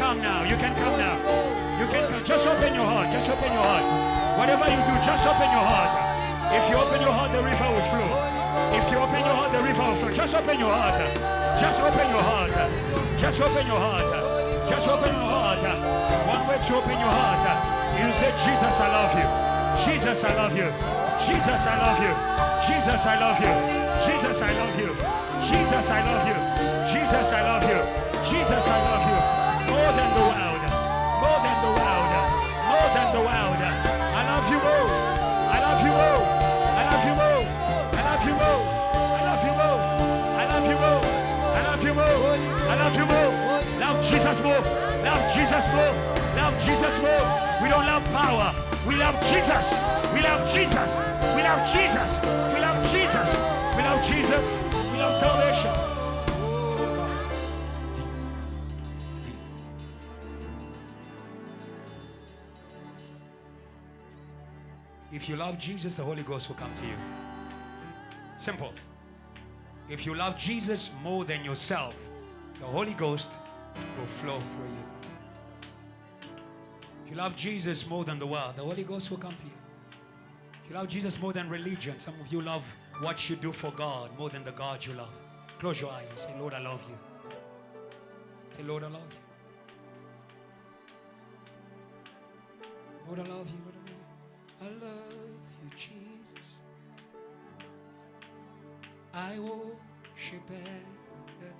come now. You can come now. You can come. Just open your heart. Just open your heart. Whatever you do, just open your heart. If you open your heart, the river will flow. If you open your heart, the river will flow. Just open your heart. Just open your heart. Just open your heart. Just open your heart. One way to open your heart. You say, Jesus, I love you. Jesus, I love you. Jesus, I love you. Jesus, I love you. Jesus, I love you. Jesus, I love you. Jesus, I love you. Jesus, I love you. More than the world. More than the world. More than the world. I love you more. I love you more. I love you more. I love you more. I love you more. I love you more. I love you more. I love you more. Love Jesus more. Love Jesus more. Love Jesus more. We don't love power. We love Jesus. We love Jesus. We love Jesus. We love Jesus. We love Jesus. We love salvation. If you love Jesus, the Holy Ghost will come to you. Simple. If you love Jesus more than yourself, the Holy Ghost will flow through you. If you love Jesus more than the world, the Holy Ghost will come to you. If you love Jesus more than religion, some of you love what you do for God more than the God you love. Close your eyes and say, Lord, I love you. Say, Lord, I love you. Lord, I love you. Lord, I love you, Jesus. I worship and adore.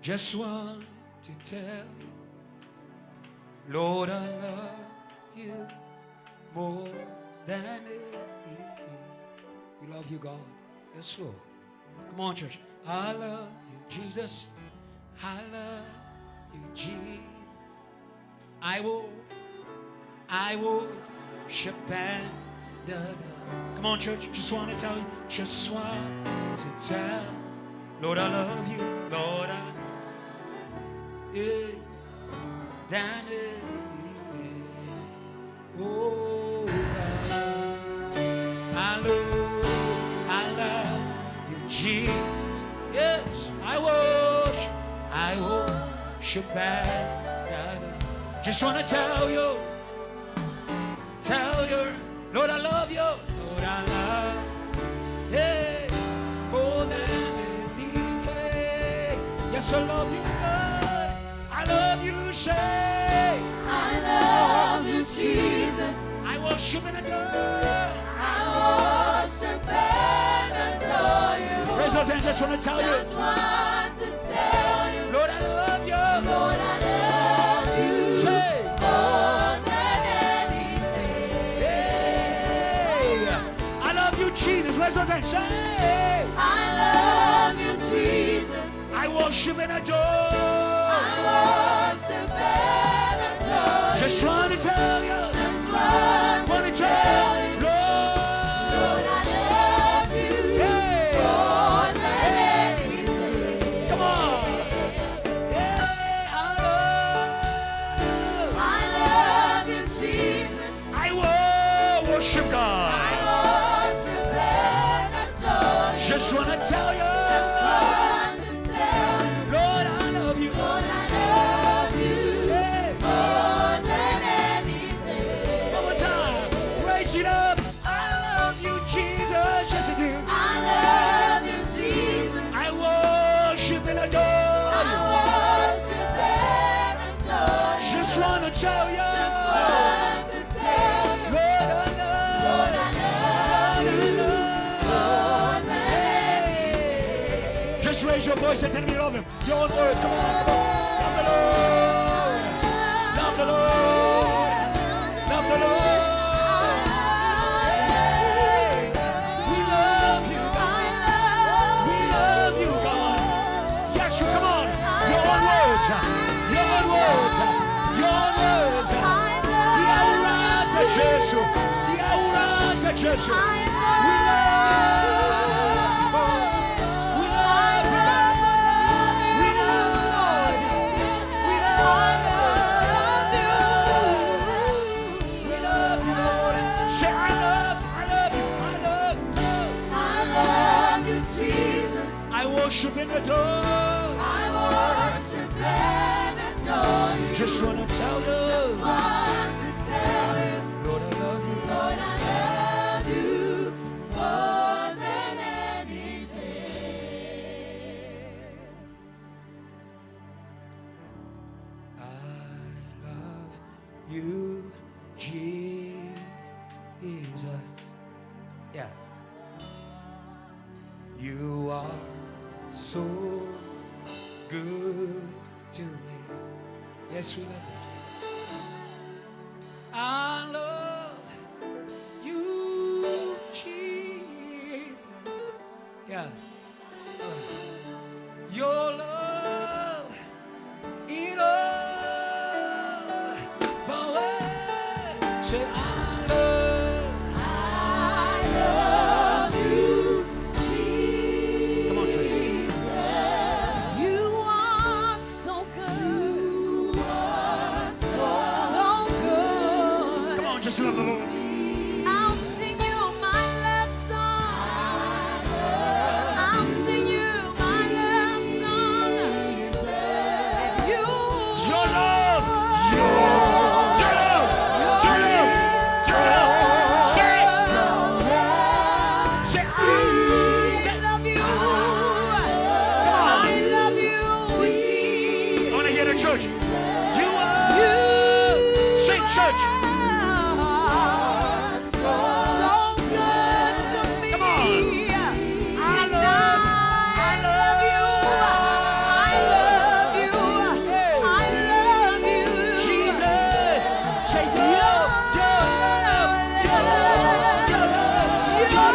Just want to tell you, Lord, I love you more than anything. We love you, God. Yes, Lord. Come on, church. I love you, Jesus. I love you, Jesus. I will worship and adore. Come on, church. Just want to tell you. Just want to tell. Lord, I love you. Lord, I than anything. Oh, God. I love you, Jesus. Yes, I worship and just want to tell you, Lord, I love you. Lord, I love you. Hey, more than anything. Yes, I love you, Lord. I love you, say. I love you, Jesus. I worship and adore. I worship and adore you. Raise those hands, just want to tell you. Just want to tell you. Lord, I love you. Lord, I love you. Say. More than anything. Hey, I love you, Jesus. Raise those hands, say. I love you, Jesus. I worship and adore. I worship and adore. Just want to tell you. Just want to tell you. Lord, I love you. Hey. More than anything. Come on. Hey, I love you, Jesus. I worship God. I worship and adore you. Just want to tell you. Just want to tell you. Lord, I love you. Lord, I love you. Hey. More than anything. One more time. Raise it up. I love you, Jesus. Yes, I do. I love you, Jesus. I worship and adore I you. worship and adore you. Just want to tell you. Just want to tell you. Lord, I love Lord, I love you. More than anything. Just raise your voice and tell me you love him. Your own words. Come on, come on. Love the Lord. Love the Lord. Love the Lord. Hey, we love you, God. We love you, God. Yes, come on. Your own words. Your own words. Your own words. Diaurata Gesù. Diaurata Gesù. We love you. We love you, God. We love you. We love you. We love you, Lord. Say, I love you. I love you, Jesus. I worship and adore. I worship just want to tell you, Lord, I love you. Lord, I love you more than anything. I love you, Jesus. Yeah. You are so good to me. Yes, we love you. I love you, Jesus. Yeah. Your love, it all the way. Say, I love you, Jesus. Come on, Tracy. You are so good. You are so good. Come on, just love the Lord. I'll sing you my love song. I'll sing you my love song. And you, Your love, your love, your love, your love. Say it. Say, I love you. I love you, I want to hear the church. You are. you. Sing, church. So good to me. Come on. I love you. I love you. I love you. Jesus. Say, your love, your love, your love, your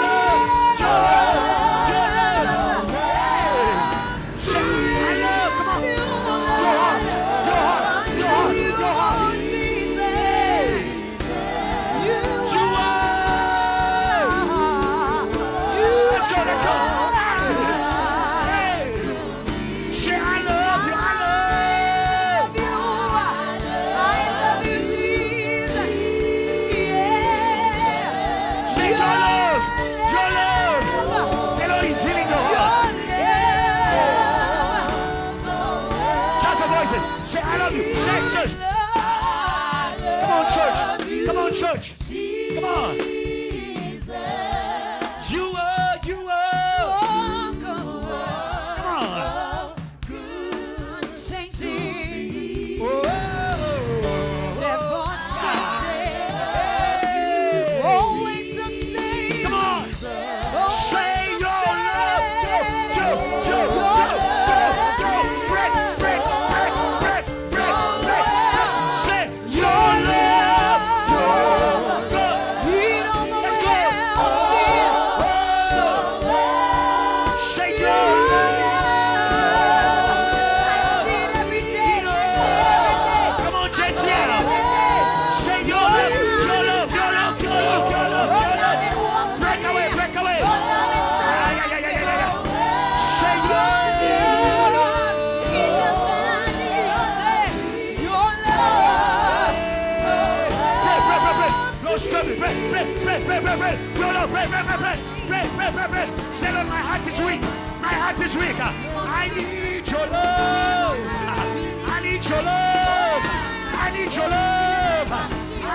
love, your love, your love. Say, I love. Come on. Your heart, your heart, your heart, your heart. You are. Let's go, let's go. Hey. Say, I love you, I love you. Say, your love, your love. The Lord is healing your heart. Just the voices. Say, I love you. Say, it, church. Come on, church. Come on, church. Come on. You are, you are. Come on. Oh. Always the same. Come on. Say your love. Go, go, go, go, go. Break, break, break, break, break, break. Say your love. Go, go. Let's go. Say your Come on, Jetiel. Say your love, your love, your love, your love, your love, your love. Break away, break away. Yeah, yeah, yeah, yeah, yeah. Say your break, break, break, break. Lord, stop it. Break, break, break, break, break, break. Your love, break, break, break, break, break, break, break, break. Say, Lord, my heart is weak. My heart is weak. I need your love. I need your love. I need your love. I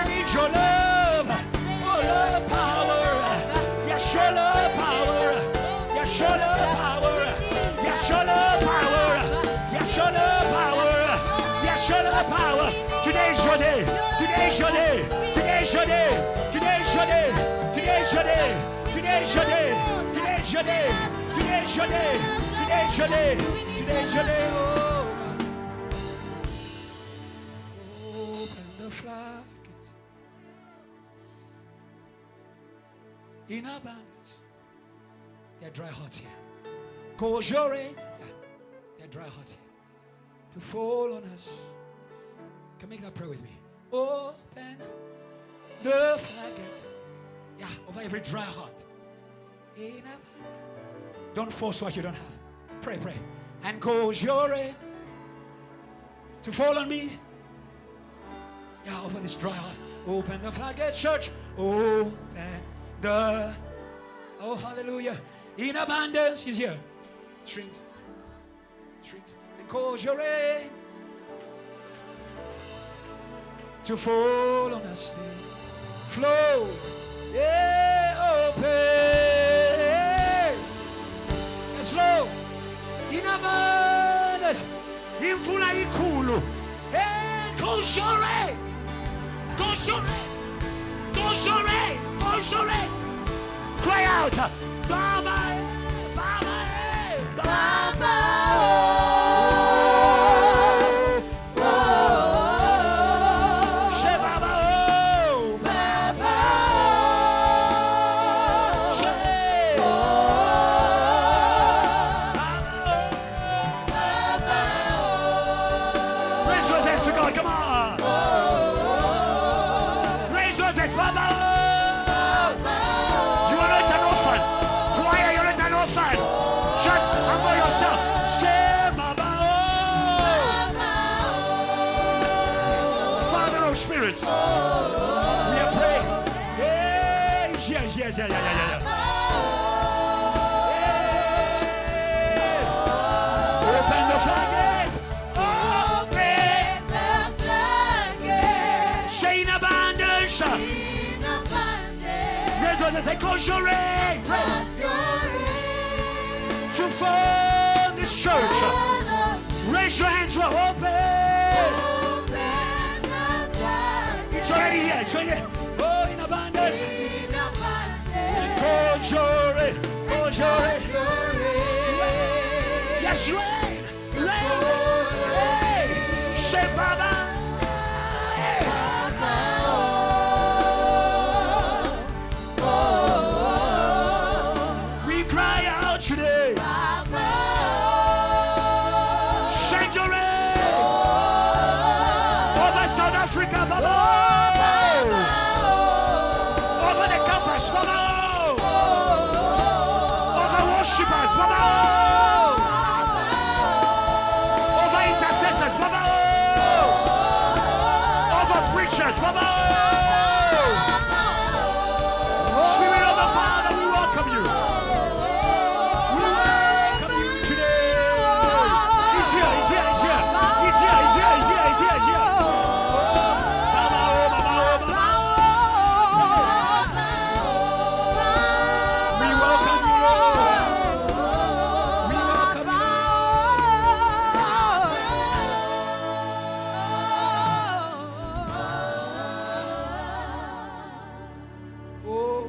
need your love. Oh, love power. Yes, your love power. Yes, your love power. Yes, your love power. Yes, your love power. Yes, your love power. Today is your day. Today is your day. Today is your day. Today is your day. Today is your day. Today is your day. Today is your day. Today is your day. Today is your day. Today is your day. Oh, God. Open the floodgates in abundance. They're dry hearts here. Cause your rain. They're dry hearts here. To fall on us. Come make that prayer with me. Open the floodgates. Yeah, over every dry heart. In abundance. Don't force what you don't have. Pray, pray. And cause your rain to fall on me. Yeah, over this dry heart. Open the floodgates, church. Open the. Oh, hallelujah. In abundance. He's here. Strings. Strings. And cause your rain to fall on us. Flow, yeah, open. Slow. Inamanas. Imfuna ikulu. Hey, conjure. Conjure. Conjure. Conjure. Cry out. Baba. Baba. Baba. Spirits, we are praying. Yes. Open the floodgates. Open the floodgates. Say in abundance. Raise those and say, cause your rain. To fill this church. Raise your hands. We're open. It's already here. It's already here. Oh, in abundance. In abundance. Cause your rain. Cause your rain. Yes, rain. Rain. Say, Baba. We cry out today. Send your rain over South Africa, Baba. Over the campus, Baba. Over worshippers, Baba. Over intercessors, Baba. Over preachers, Baba. Spirit of the Father, we welcome you. We welcome you today. He's here, he's here, he's here. He's here, he's here, he's here, he's here, he's here.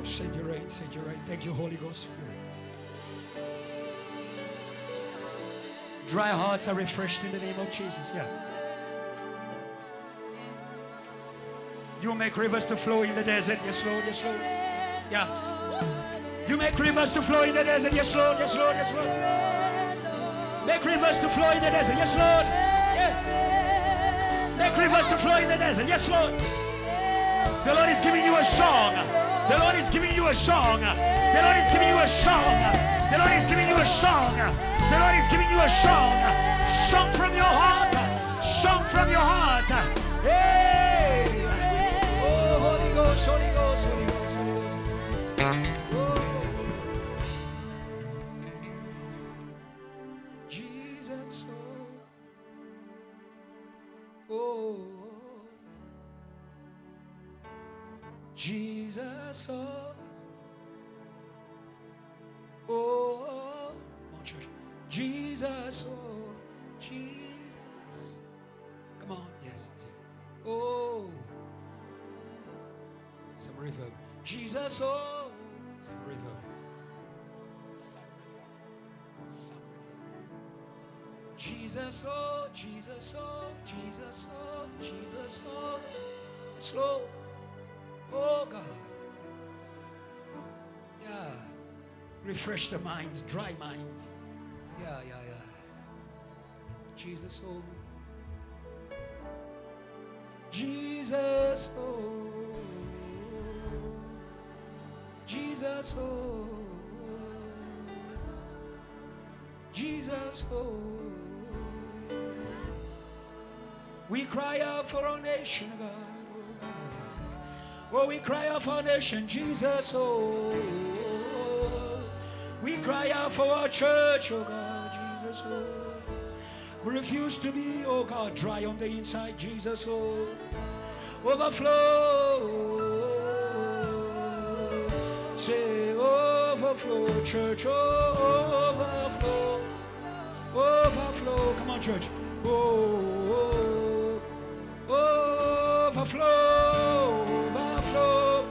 Send your rain. Thank you, Holy Ghost. Dry hearts are refreshed in the name of Jesus. Yeah. You make rivers to flow in the desert. Yes, Lord. Yes, Lord. Yeah. You make rivers to flow in the desert. Yes, Lord. Yes, Lord. Yes, Lord. Make rivers to flow in the desert. Yes, Lord. Yeah. Make rivers to flow in the desert. Yes, Lord. The Lord is giving you a song. The Lord is giving you a song. The Lord is giving you a song. The Lord is giving you a song. The Lord is giving you a song. Song from your heart. Song from your heart. Hey! Oh, Holy Ghost, Holy Ghost, Holy Ghost, Holy Ghost. Oh. Jesus, oh. Jesus, oh, oh, come on, church. Jesus, oh, Jesus. Come on, yes. Oh, some reverb. Jesus, oh, some reverb. Some reverb. Some reverb. Jesus, oh, Jesus, oh, Jesus, oh, Jesus, oh. Slow. Oh God. Yeah. Refresh the minds, dry minds. Yeah. Jesus, oh. Jesus, oh. Jesus, oh. Jesus, oh. We cry out for our nation, God. Oh, we cry out for our nation, Jesus, oh. We cry out for our church, oh God, Jesus, oh. We refuse to be, oh God, dry on the inside, Jesus, oh. Overflow. Say overflow, church. Overflow. Overflow. Come on, church. Overflow. Overflow.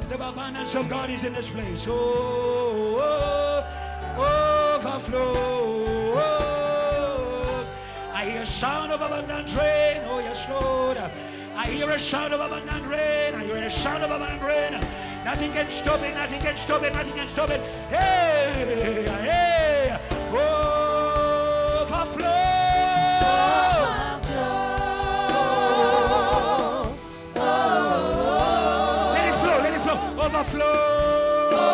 The abundance of God is in this place. Overflow. I hear a sound of abundant rain. Oh, yes, Lord. I hear a sound of abundant rain. I hear a sound of abundant rain. Nothing can stop it. Nothing can stop it. Nothing can stop it. Hey, hey. Overflow. Let it flow. Let it flow. Overflow.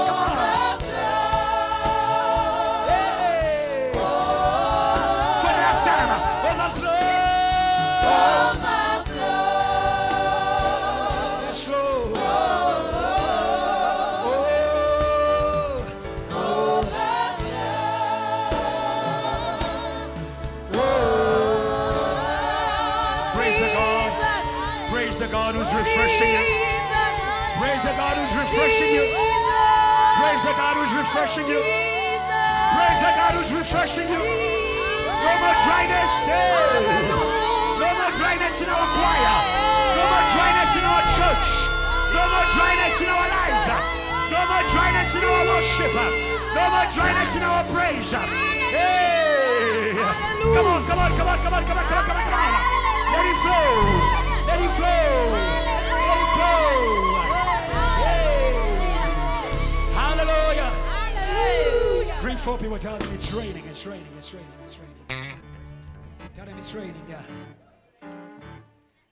Come on. Hey. For the last time. Overflow. God who's refreshing you. Praise the God who's refreshing you. Praise the God who's refreshing you. Praise the God who's refreshing you. No more dryness. No more dryness in our choir. No more dryness in our church. No more dryness in our lives. No more dryness in our worship. No more dryness in our praise. Hey! Come on, come on, come on, come on, come on, come on, come on, come on. Let it flow. Let it flow. Let it flow. Hey. Hallelujah. Hallelujah. Bring 4 people. Tell them it's raining. It's raining. It's raining. It's raining. Tell them it's raining. Yeah.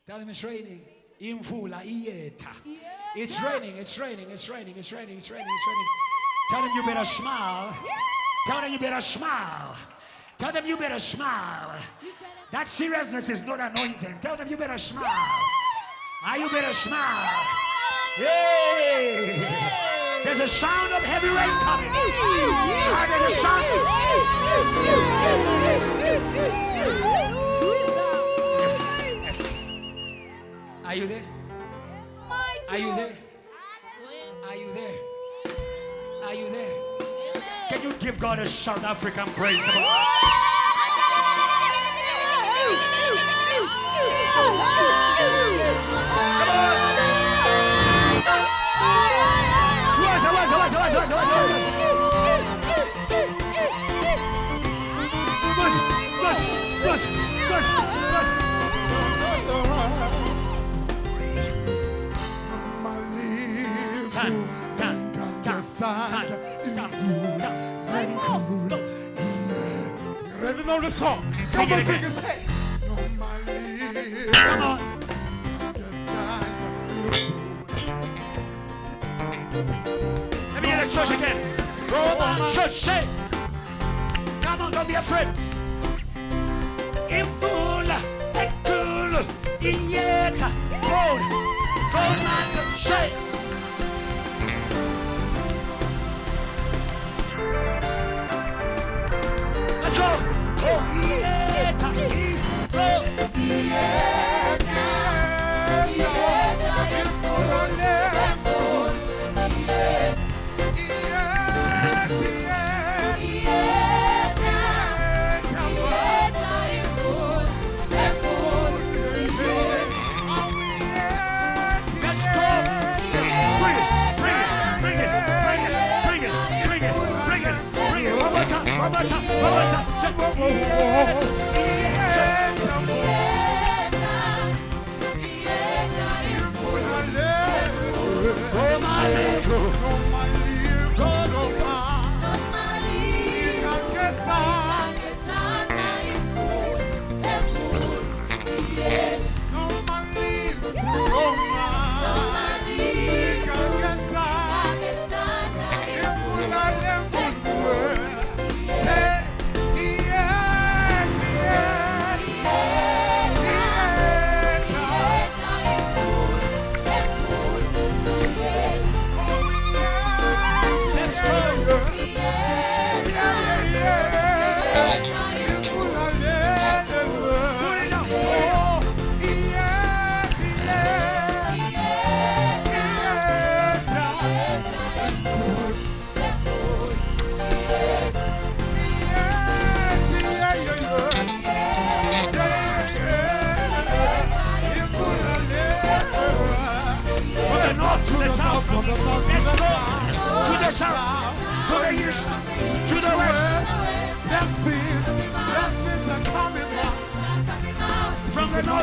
Tell them it's raining. Imvula iyetha. It's raining. It's raining. It's raining. It's raining. It's raining. It's raining. Tell them you better smile. Tell them you better smile. Tell them you better smile. That seriousness is not anointing. Tell them you better smile. You better smile. Hey! There's a sound of heavy rain coming. There's a sound. Are you there? Are you there? Are you there? Are you there? Can you give God a South African praise? Come on. Ready to know the song? Sing it again. Come on. Let me hear the church again. Roman church, say. Come on, don't be afraid. Imvula, ekulu, iyetha, gold, gold mountain, say. Let's go. Oh, iyetha, let's go. Bring it. One more time. Check.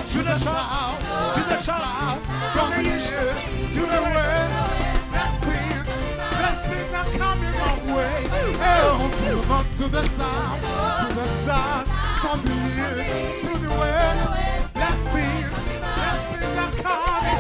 to the south, to the south, from the east to the west. Blessings are coming my way. To the north, to the south, from the east to the west. Blessings are coming.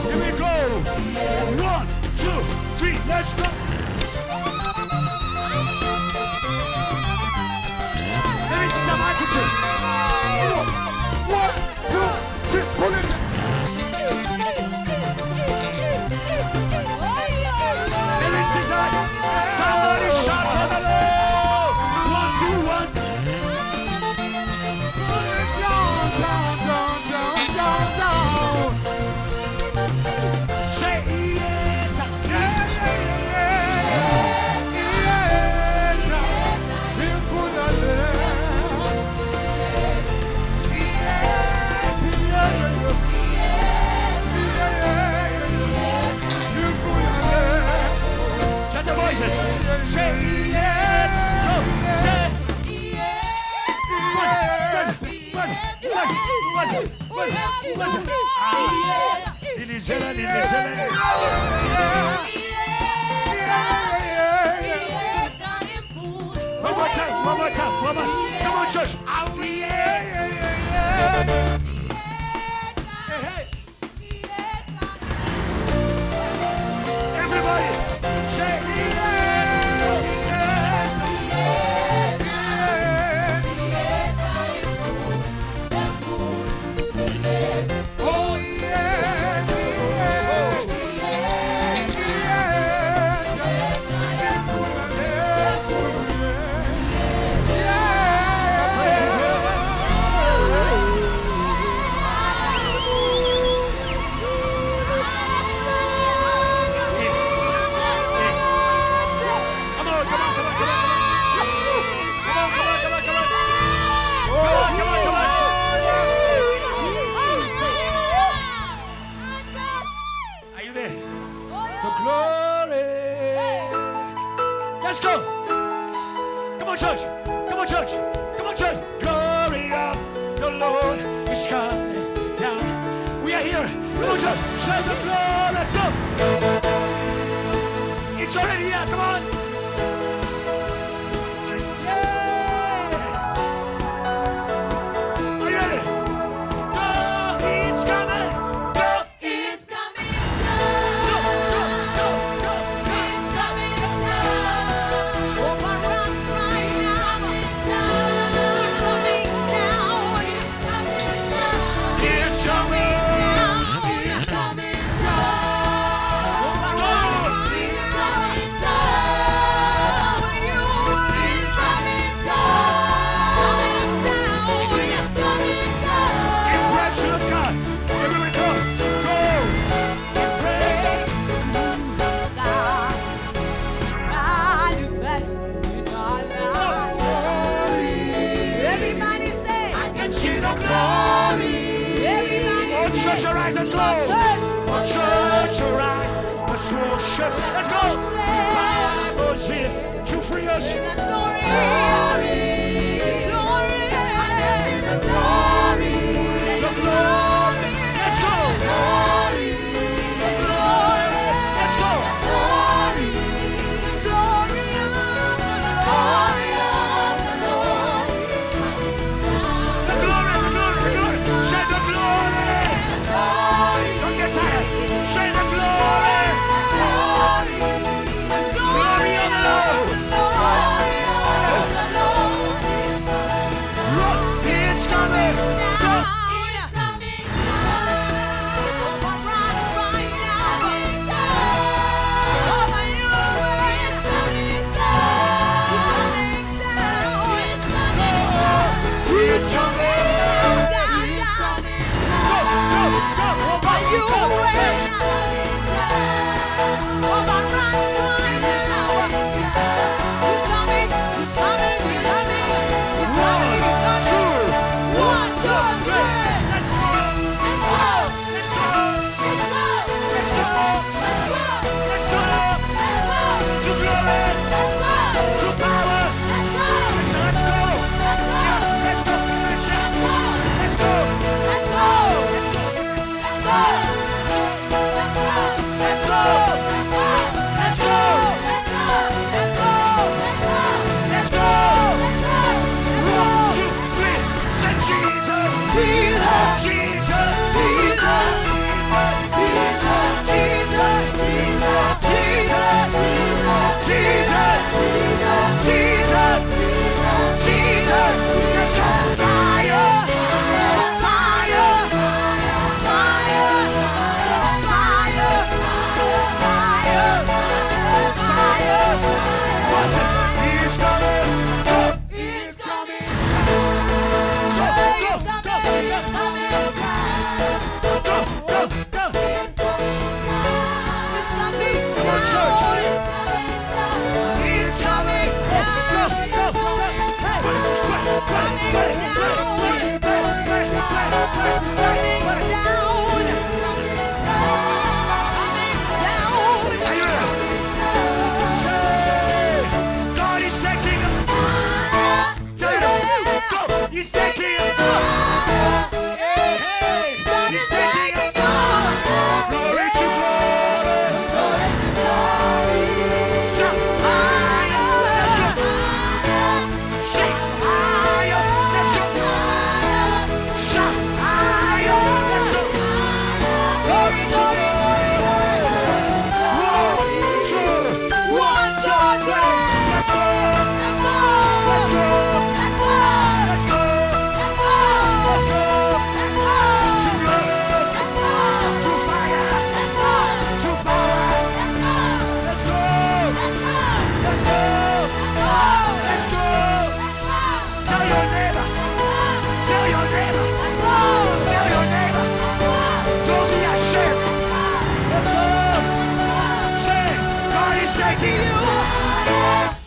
Here we go. 1, 2, 3, let's go. Let me see some attitude. 1, 2, 3, pull it. Let me see somebody shout for the Lord. 1, 2, 1. Pull it down, down, down, down, down, down. Say yeah. Just the voices. Say yeah. Go. Say Lilizela. One more time. Come on, church. Hey. Everybody, say let's go. Come on, church. Glory of the Lord is coming down. We are here. Come on, church. Shout the glory. Go. It's already here. Come on. Yeah. Are you ready? Go. It's coming. Go. It's coming Go. It's coming down. Over us right now. It's coming down. It's coming down. It's coming. It's coming down. Over us right now. It's coming down. Over you. It's coming down. It's coming down. Impressions, God. Here we go. Go. Impressions. Everybody say, I can see the Glory. Everybody Oh, church, arise. Let's go. Oh, church, arise. Let's worship. Let's go. Bible's here to free us. the glory, glory, the glory, The glory. Let's go. glory, The glory. Let's go. glory, the glory of the Lord. The glory. Say the glory. Don't get tired. Say the glory. The glory,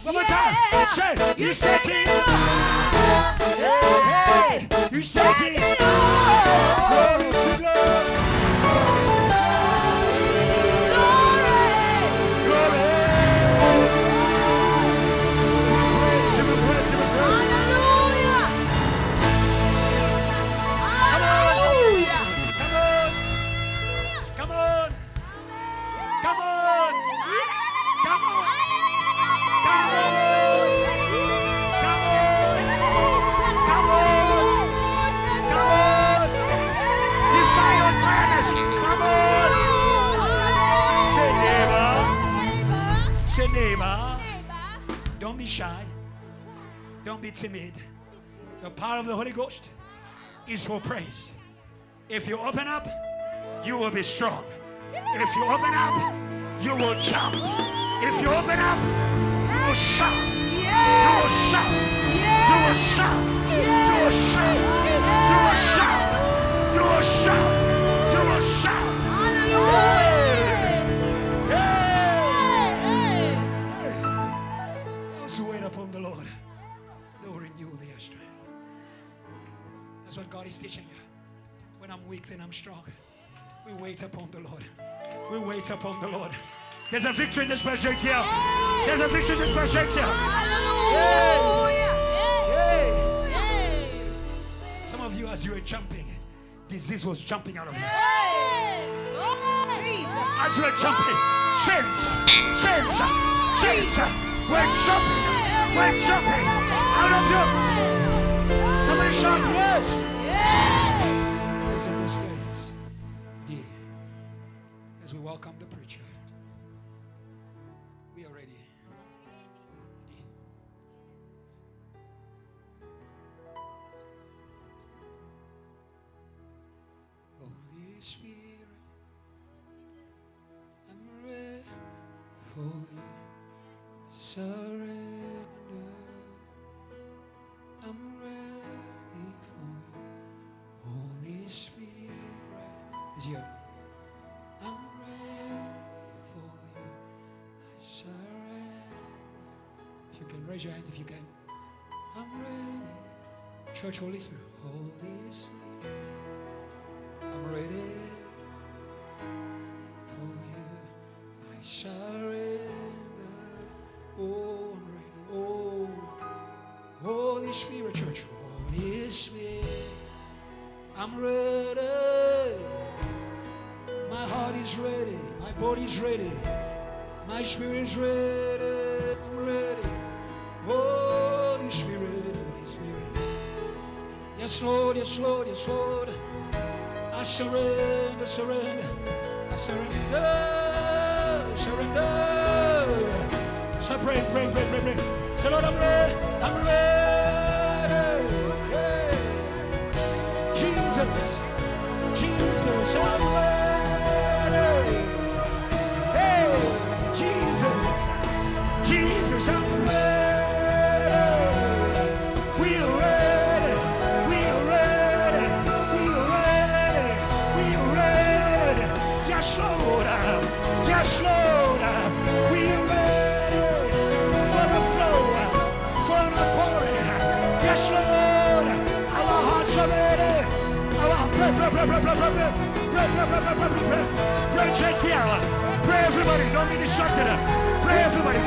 One more time. Say, he's taking. Hey, he's taking. Glory to glory. Glory. Praise him, praise him, praise him. Come on. Come on. Come on. Come on. Come on. Come on. Come on. Come on. Come on. Defy your tiredness. Come on. Say neighbor. Say neighbor. Don't be shy. Don't be timid. The power of the Holy Ghost is for praise. If you open up, you will be strong. If you open up, you will jump. If you open up, you will shout. You will shout. You will shout. You will shout. You will shout. You will shout. You will shout. Hey! Those who wait upon the Lord, they will renew their strength. That's what God is teaching you. When I'm weak, then I'm strong. We wait upon the Lord. We wait upon the Lord. There's a victory in this project here. There's a victory in this project here. Hey. Some of you, as you were jumping, disease was jumping out of you. As you were jumping, chains. We're jumping out of you. Somebody shout, yes. It's in this place. As we welcome the preacher, we are ready. Holy Spirit, I'm ready for you. Surrender. I'm ready for you. Holy Spirit is here. I'm ready for you. I surrender. If you can raise your hands, if you can. I'm ready. Church, Holy Spirit. Holy Spirit. I'm ready for you. I surrender. Oh, I'm ready. Oh, Holy Spirit, church. Holy Spirit. I'm ready. My heart is ready. My body is ready. My spirit is ready. I'm ready. Holy Spirit, Holy Spirit. Yes, Lord, yes, Lord, yes, Lord. I surrender, surrender. I surrender, surrender. So pray. Say, Lord, I'm ready. I'm ready. Hey. Jesus, I'm ready. Hey, Jesus, I'm ready. We are ready. Yes, Lord. We are ready for the flow, for the pouring. Yes, Lord. Our hearts are ready. Pray, church here. Pray, everybody. Don't be distracted. Pray, everybody.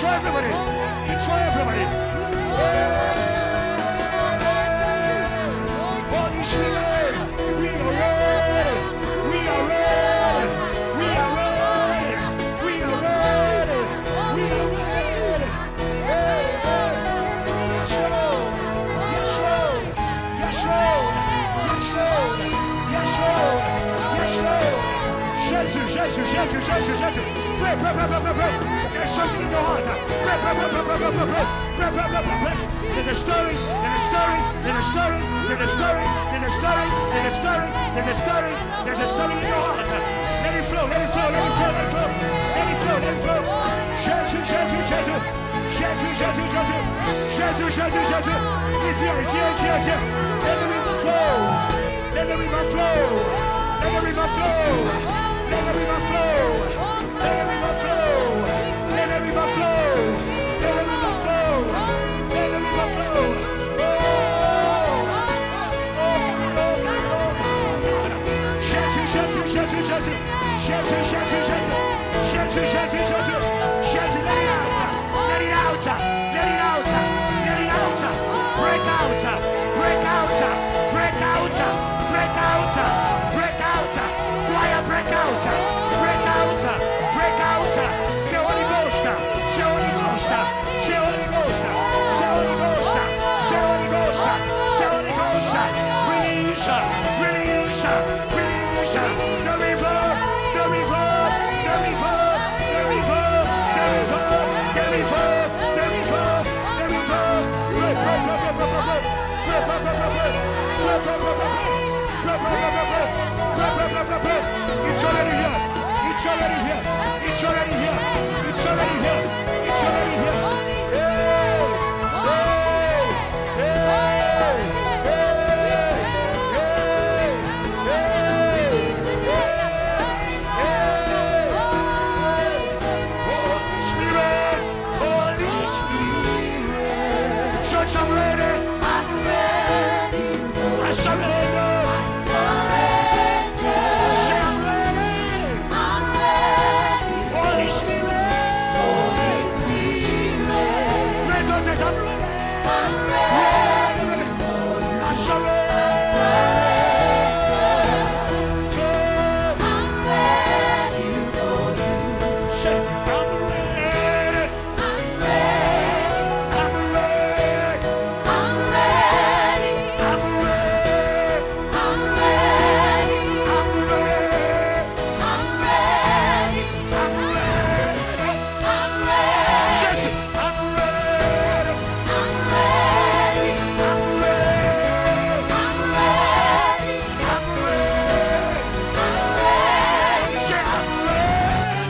Show everybody. It's for everybody. Holy Spirit, we are ready. Jesus. Pray. There's something in your heart. Pray. There's a stirring. There's a stirring in your heart. Let it flow. Jesus. It's here. Let the river flow. Let the river flow. Jésus, Jésus, Jésus. Jésus, Jésus, Jésus. Jésus, let it out. Let it out. Let it out. Let it out. Break out. Break out. Break out. Break out. Break out. Choir, break out. Break out. Break out. Say Holy Ghost. Say Holy Ghost. Say Holy Ghost. Say Holy Ghost. Say Holy Ghost. Say Holy Ghost. Release. Release. Release. The river. The river. The river. The river. The river. The river. The river. The river. It's already here. It's already here. It's already here. It's already here. It's already here. Church, I'm ready. I'm ready. I surrender. Say I'm ready. I'm ready. Holy Spirit. Holy Spirit. Raise those hands. I'm ready. I'm ready. I surrender. I'm ready for you. Say I'm ready. I'm ready. I'm ready. I'm ready. I'm ready. I'm ready. I'm ready. I'm ready. I'm ready. I'm ready. Jesus, I'm ready. I'm ready. I'm ready. I'm ready. I'm ready. I'm ready. Say I'm ready.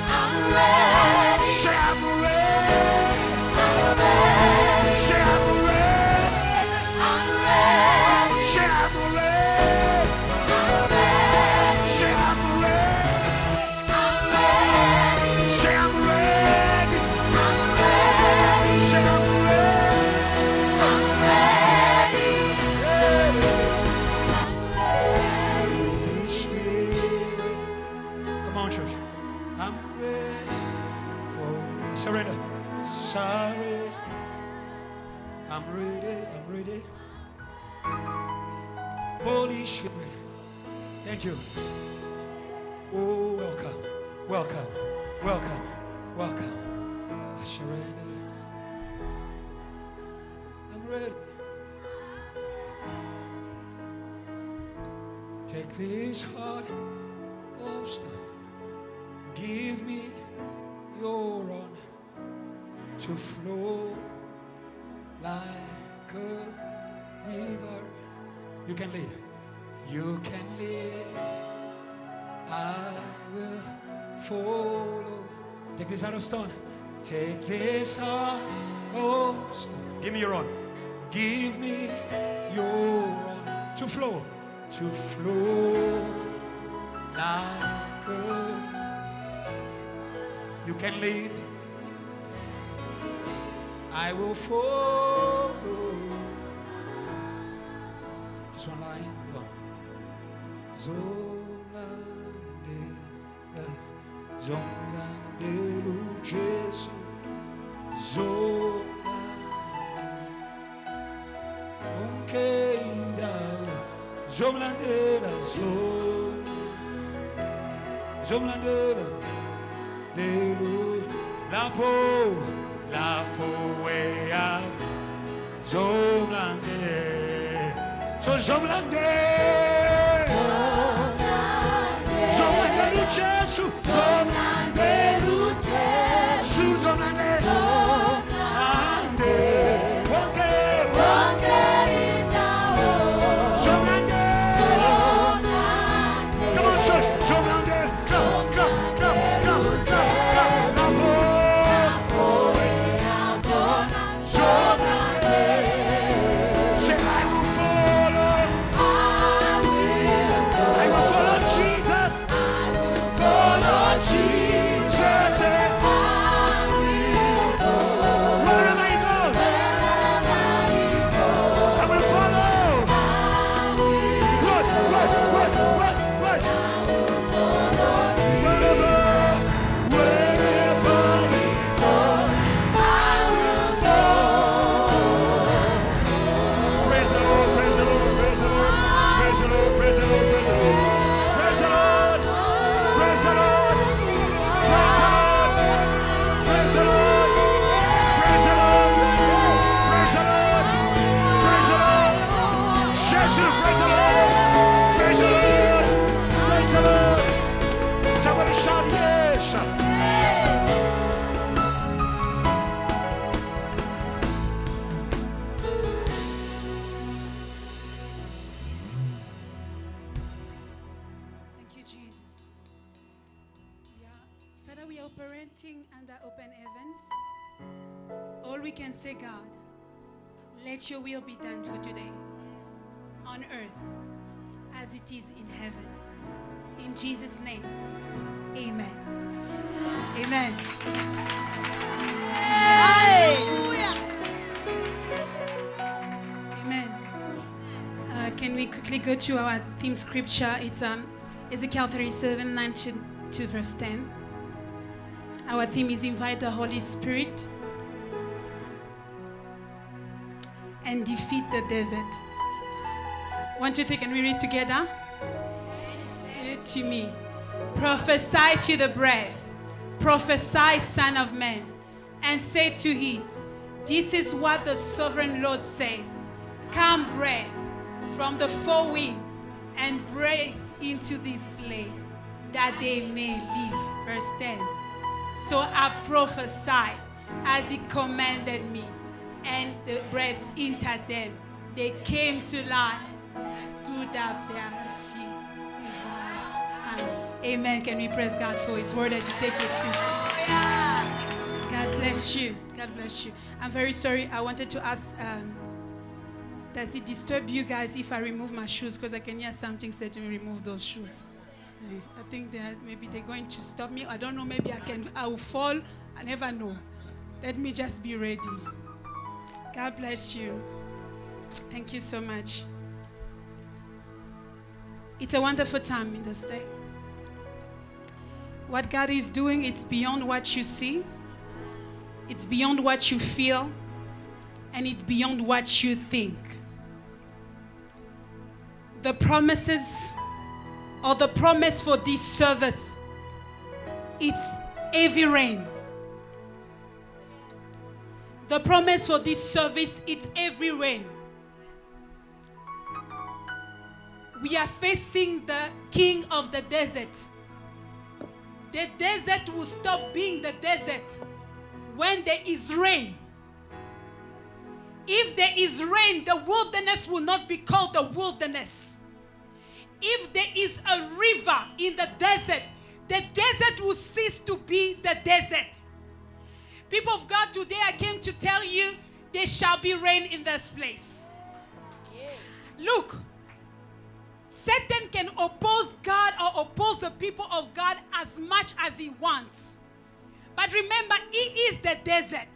I'm ready. Say I'm ready. I'm ready. Say I'm ready. I'm ready. Say I'm ready. I'm ready. Say I'm ready. I'm ready. Say I'm ready. I'm ready. Say I'm ready. I'm ready. Holy Spirit. Come on, church. I'm ready for surrender. Sorry. I'm ready. I'm ready. Holy Spirit. Thank you. Oh, welcome. Welcome. Welcome. Welcome. I surrender. I'm ready. Take this heart of stone. Give me your honor to flow like a river. You can lead. You can lead. I will follow. Take this heart of stone. Take this heart of stone. Give me your own. Give me your own. To flow. To flow like a. You can lead. I will follow. Just one line. One. Zomlande lu Jesu. Zomlandela, Zomlandela, Delu, la poea, Zomlande, so Zomlande, Zomlande lu Jesu, Zomlande lu Jesu, Zomlande, Zomlande, Father, we are operating under open heavens. All we can say, God, let your will be done for today on earth as it is in heaven. In Jesus' name, amen. Amen. Hallelujah. Amen. Can we quickly go to our theme scripture? It's Ezekiel 37, 9 to verse 10. Our theme is invite the Holy Spirit and defeat the desert. 1, 2, 3, can we read together? Read it to me. Prophesy to the breath. Prophesy, Son of Man, and say to it, this is what the sovereign Lord says. Come, breath from the four winds and breathe into this slain, that they may live. Verse 10. So I prophesied as he commanded me, and the breath entered them. They came to life, stood up their feet. Amen. Can we praise God for his word as you take your seat? God bless you. God bless you. I'm very sorry. I wanted to ask, does it disturb you guys if I remove my shoes? Because I can hear something say to me, remove those shoes. I think maybe they're going to stop me. I don't know. Maybe I will fall. I never know. Let me just be ready. God bless you. Thank you so much. It's a wonderful time in this day. What God is doing, it's beyond what you see. It's beyond what you feel. And it's beyond what you think. The promises or the promise for this service, it's heavy rain. The promise for this service, it's heavy rain. We are facing the king of the desert. The desert will stop being the desert when there is rain. If there is rain, the wilderness will not be called the wilderness. If there is a river in the desert will cease to be the desert. People of God, today I came to tell you there shall be rain in this place. Yes. Look, Satan can oppose God or oppose the people of God as much as he wants. But remember, he is the desert.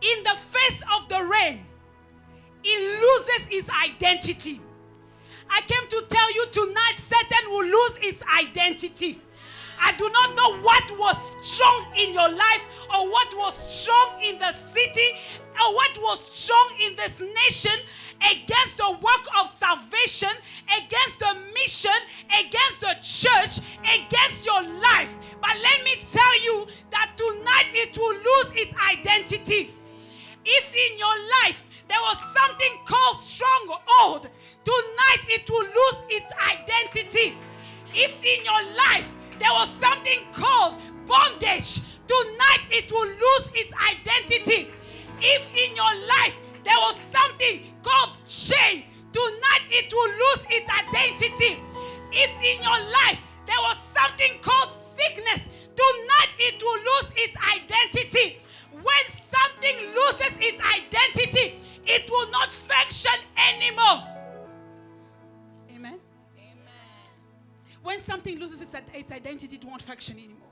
In the face of the rain, he loses his identity. I came to tell you tonight, Satan will lose his identity. I do not know what was strong in your life or what was strong in the city or what was strong in this nation against the work of salvation, against the mission, against the church, against your life. But let me tell you that tonight it will lose its identity. If in your life there was something called stronghold, tonight it will lose its identity. If in your life there was something called bondage, tonight it will lose its identity. If in your life there was something called shame, tonight it will lose its identity. If in your life there was something called sickness, tonight it will lose its identity. When something loses its identity, it will not function anymore. Amen? Amen. When something loses its identity, it won't function anymore.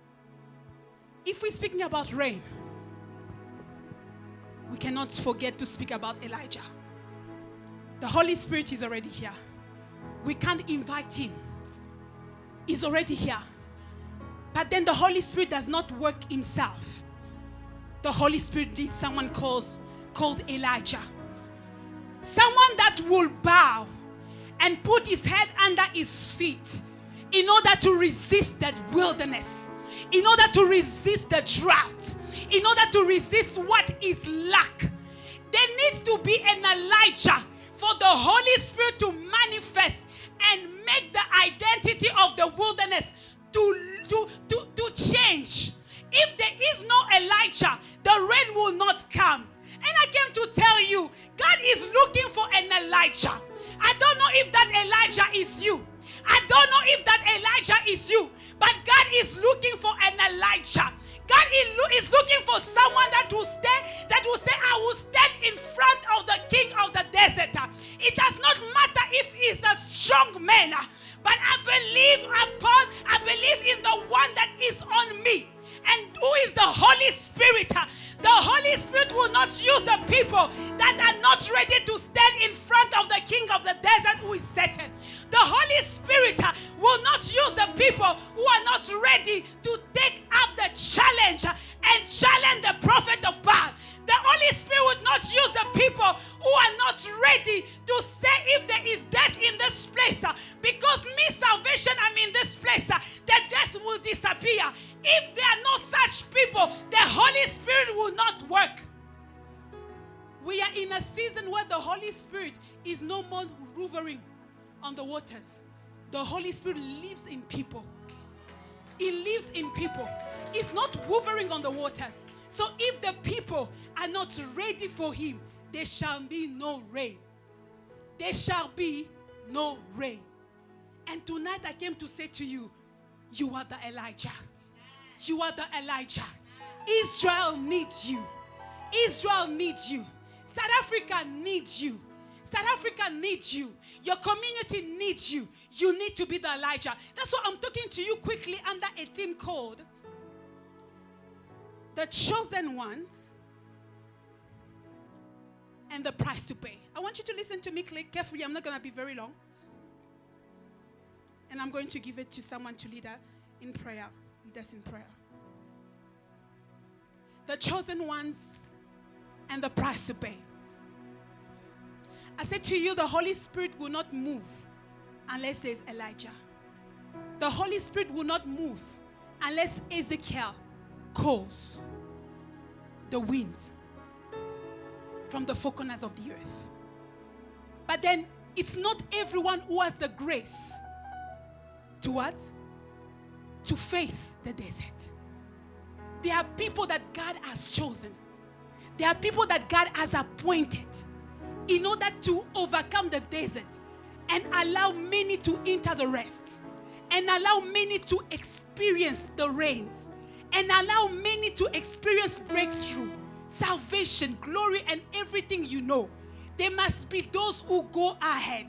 If we're speaking about rain, we cannot forget to speak about Elijah. The Holy Spirit is already here. We can't invite him. He's already here. But then the Holy Spirit does not work himself. The Holy Spirit needs someone called Elijah. Someone that will bow and put his head under his feet in order to resist that wilderness, in order to resist the drought, in order to resist what is lack. There needs to be an Elijah for the Holy Spirit to manifest and make the identity of the wilderness to change. If there is no Elijah, the rain will not come. And I came to tell you, God is looking for an Elijah. I don't know if that Elijah is you. I don't know if that Elijah is you. But God is looking for an Elijah. God is looking for someone that will say, I will stand in front of the king of the desert. It does not matter if he's a strong man, but I believe in the one that is on me, and who is the Holy Spirit. The Holy Spirit will not use the people that are not ready to stand in front of the king of the desert, who is Satan. The Holy Spirit will not use the people who are not ready to take up the challenge and challenge the prophet of Baal. The Holy Spirit would not use the people who are not ready to say, if there is death in this place, because me, salvation, I'm in this place, the death will disappear. If there are no such people, the Holy Spirit will not work. We are in a season where the Holy Spirit is no more hovering on the waters. The Holy Spirit lives in people. He lives in people. He's not hovering on the waters. So if the people are not ready for him, there shall be no rain. There shall be no rain. And tonight I came to say to you, you are the Elijah. You are the Elijah. Israel needs you. Israel needs you. South Africa needs you. South Africa needs you. Your community needs you. You need to be the Elijah. That's why I'm talking to you quickly under a theme called The Chosen Ones and the Price to Pay. I want you to listen to me carefully. I'm not going to be very long. And I'm going to give it to someone to lead us in prayer. Lead us in prayer. The chosen ones and the price to pay. I said to you, the Holy Spirit will not move unless there's Elijah. The Holy Spirit will not move unless Ezekiel calls the wind from the four corners of the earth. But then it's not everyone who has the grace to what? To face the desert. There are people that God has chosen. There are people that God has appointed in order to overcome the desert and allow many to enter the rest, and allow many to experience the rains, and allow many to experience breakthrough, salvation, glory, and everything you know. There must be those who go ahead.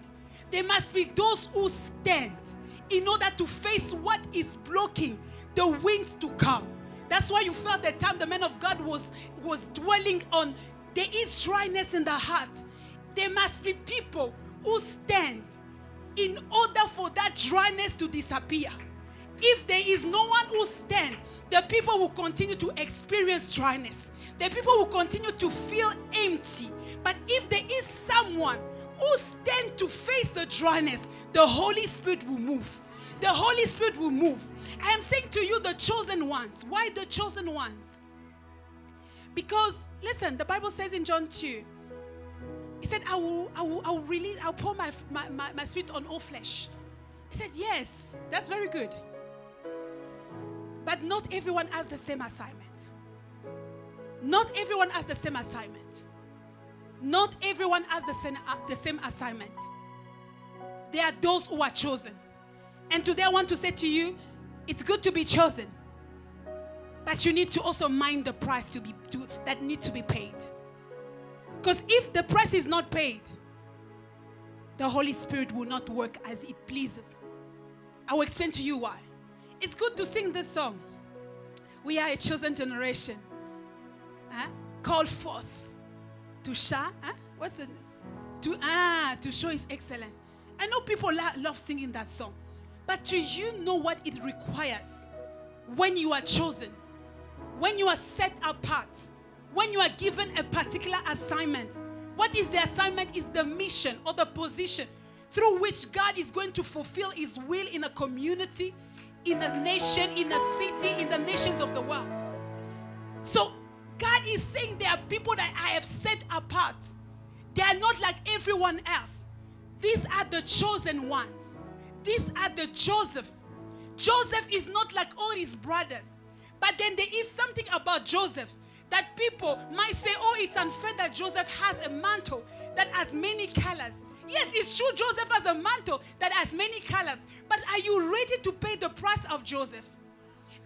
There must be those who stand in order to face what is blocking the winds to come. That's why you felt the time the man of God was dwelling on, there is dryness in the heart. There must be people who stand in order for that dryness to disappear. If there is no one who stands, the people will continue to experience dryness. The people will continue to feel empty. But if there is someone who stands to face the dryness, the Holy Spirit will move. The Holy Spirit will move. I am saying to you, the chosen ones. Why the chosen ones? Because, listen, the Bible says in John 2, he said, I'll pour my spirit on all flesh. He said, yes, that's very good. But not everyone has the same assignment. Not everyone has the same assignment. Not everyone has the same assignment. There are those who are chosen. And today I want to say to you, it's good to be chosen, but you need to also mind the price that needs to be paid. Because if the price is not paid, the Holy Spirit will not work as it pleases. I will explain to you why. It's good to sing this song. We are a chosen generation, called forth to shine. To show His excellence. I know people love singing that song. But do you know what it requires when you are chosen, when you are set apart, when you are given a particular assignment? What is the assignment? Is the mission or the position through which God is going to fulfill His will in a community, in a nation, in a city, in the nations of the world. So God is saying there are people that I have set apart. They are not like everyone else. These are the chosen ones. These are the Joseph. Joseph is not like all his brothers. But then there is something about Joseph that people might say, oh, it's unfair that Joseph has a mantle that has many colors. Yes, it's true, Joseph has a mantle that has many colors. But are you ready to pay the price of Joseph?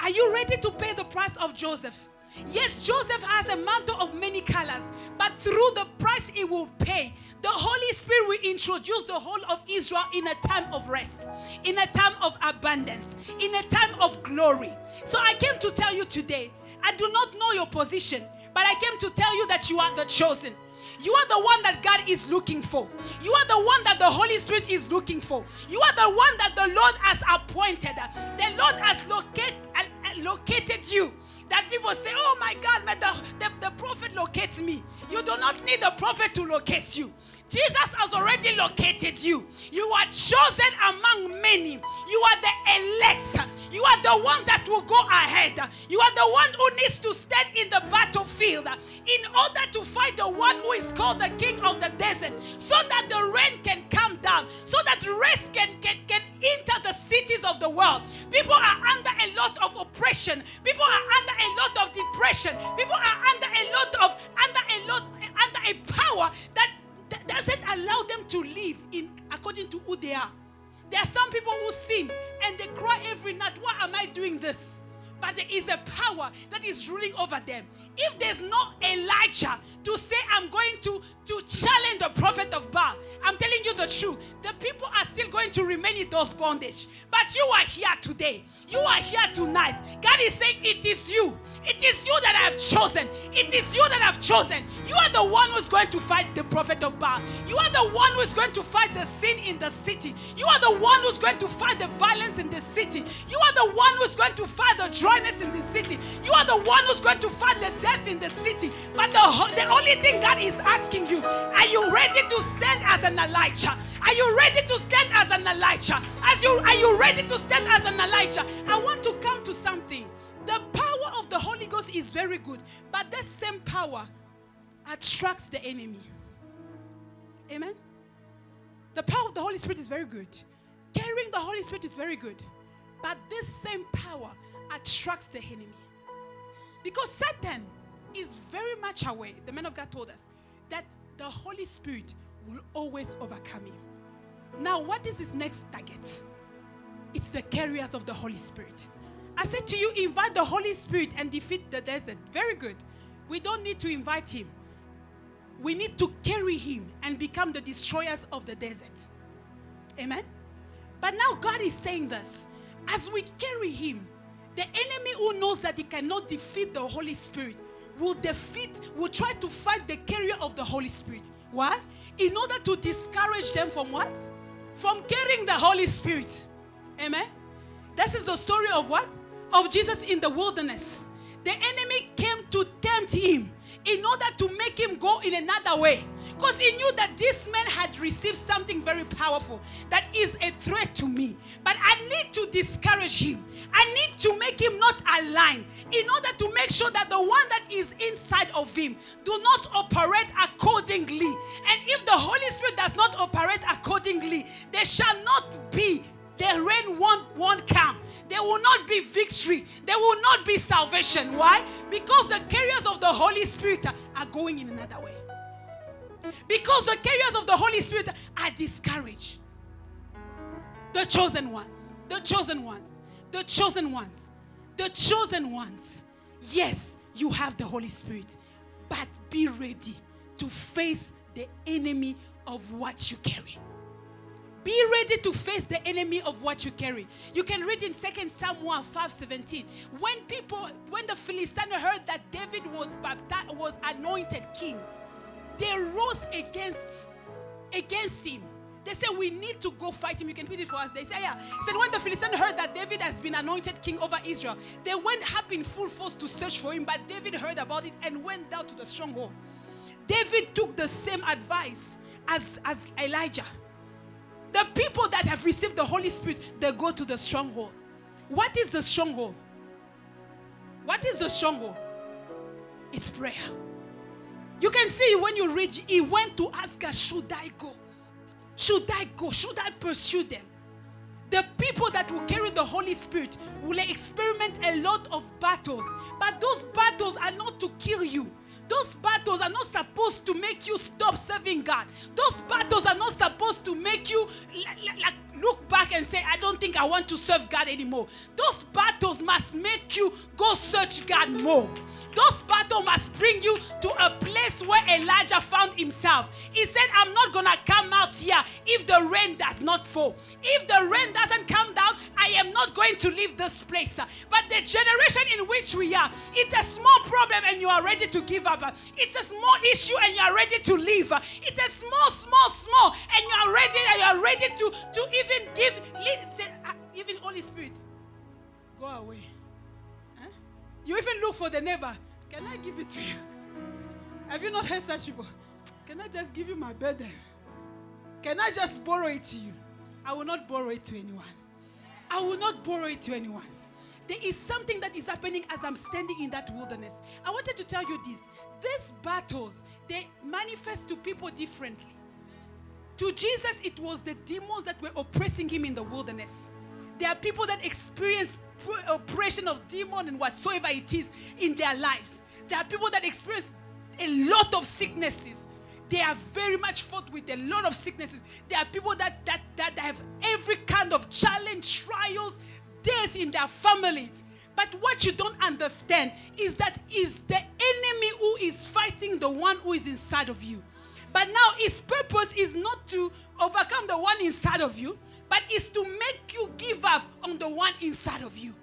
Are you ready to pay the price of Joseph? Yes, Joseph has a mantle of many colors, but through the price he will pay, the Holy Spirit will introduce the whole of Israel in a time of rest, in a time of abundance, in a time of glory. So I came to tell you today, I do not know your position, but I came to tell you that you are the chosen. You are the one that God is looking for. You are the one that the Holy Spirit is looking for. You are the one that the Lord has appointed. The Lord has located you. That people say, oh my God, may the prophet locate me. You do not need the prophet to locate you. Jesus has already located you. You are chosen among many. You are the elect. You are the ones that will go ahead. You are the one who needs to stand in the battlefield in order to fight the one who is called the king of the desert, so that the rain can come down, so that rest can enter the cities of the world. People are under a lot of oppression. People are under a lot of depression. People are under a power that doesn't allow them to live in according to who they are. There are some people who sin and they cry every night, why am I doing this? But there is a power that is ruling over them. If there's no Elijah to say, I'm going to challenge the prophet of Baal, I'm telling you the truth, the people are still going to remain in those bondage. But you are here today. You are here tonight. God is saying, it is you. It is you that I have chosen. It is you that I have chosen. You are the one who's going to fight the prophet of Baal. You are the one who's going to fight the sin in the city. You are the one who's going to fight the violence in the city. You are the one who's going to fight the dryness in the city. You are the one who's going to fight the death in the city. But the only thing God is asking you, are you ready to stand as an Elijah? Are you ready to stand as an Elijah? Are you ready to stand as an Elijah? I want to come to something. The power of the Holy Ghost is very good, but that same power attracts the enemy. Amen? The power of the Holy Spirit is very good. Carrying the Holy Spirit is very good. But this same power attracts the enemy. Because Satan is very much aware, the man of God told us, that the Holy Spirit will always overcome him. Now, what is his next target? It's the carriers of the Holy Spirit. I said to you, invite the Holy Spirit and defeat the desert. Very good. We don't need to invite him. We need to carry him and become the destroyers of the desert. Amen? But now God is saying this. As we carry him, the enemy who knows that he cannot defeat the Holy Spirit will try to fight the carrier of the Holy Spirit. Why? In order to discourage them from what? From carrying the Holy Spirit. Amen? This is the story of what? Of Jesus in the wilderness. The enemy came to tempt him in order to make him go in another way. Because he knew that this man had received something very powerful that is a threat to me. But I need to discourage him. I need to make him not align in order to make sure that the one that is inside of him do not operate accordingly. And if the Holy Spirit does not operate accordingly, there shall not be, the rain won't come. There will not be victory. There will not be salvation. Why? Because the carriers of the Holy Spirit are going in another way. Because the carriers of the Holy Spirit are discouraged. The chosen ones. The chosen ones. The chosen ones. The chosen ones. Yes, you have the Holy Spirit. But be ready to face the enemy of what you carry. Be ready to face the enemy of what you carry. You can read in 2 Samuel 5:17. When the Philistines heard that David was anointed king, they rose against him. They said, we need to go fight him. You can read it for us. They say, yeah. He said, when the Philistines heard that David has been anointed king over Israel, they went up in full force to search for him. But David heard about it and went down to the stronghold. David took the same advice as Elijah. The people that have received the Holy Spirit, they go to the stronghold. What is the stronghold? What is the stronghold? It's prayer. You can see when you read, he went to ask God, should I go? Should I go? Should I pursue them? The people that will carry the Holy Spirit will experiment a lot of battles. But those battles are not to kill you. Those battles are not supposed to make you stop serving God. Those battles are not supposed to make you like look back and say, I don't think I want to serve God anymore. Those battles must make you go search God more. Those battles must bring you to a place where Elijah found himself. He said, I'm not going to come out here if the rain does not fall. If the rain doesn't come down, I am not going to leave this place. But the generation in which we are, it's a small problem and you are ready to give up. It's a small issue and you are ready to leave. It's a small and you are ready to even give, even Holy Spirit, go away. You even look for the neighbor. Can I give it to you? Have you not heard such people? Can I just give you my burden? Can I just borrow it to you? I will not borrow it to anyone. I will not borrow it to anyone. There is something that is happening as I'm standing in that wilderness. I wanted to tell you this. These battles, they manifest to people differently. To Jesus, it was the demons that were oppressing him in the wilderness. There are people that experience oppression of demon and whatsoever it is in their lives. There are people that experience a lot of sicknesses. They are very much fought with a lot of sicknesses. There are people that have every kind of challenge, trials, death in their families. But what you don't understand is that is the enemy who is fighting the one who is inside of you. But now his purpose is not to overcome the one inside of you, but is to make you give up on the one inside of you.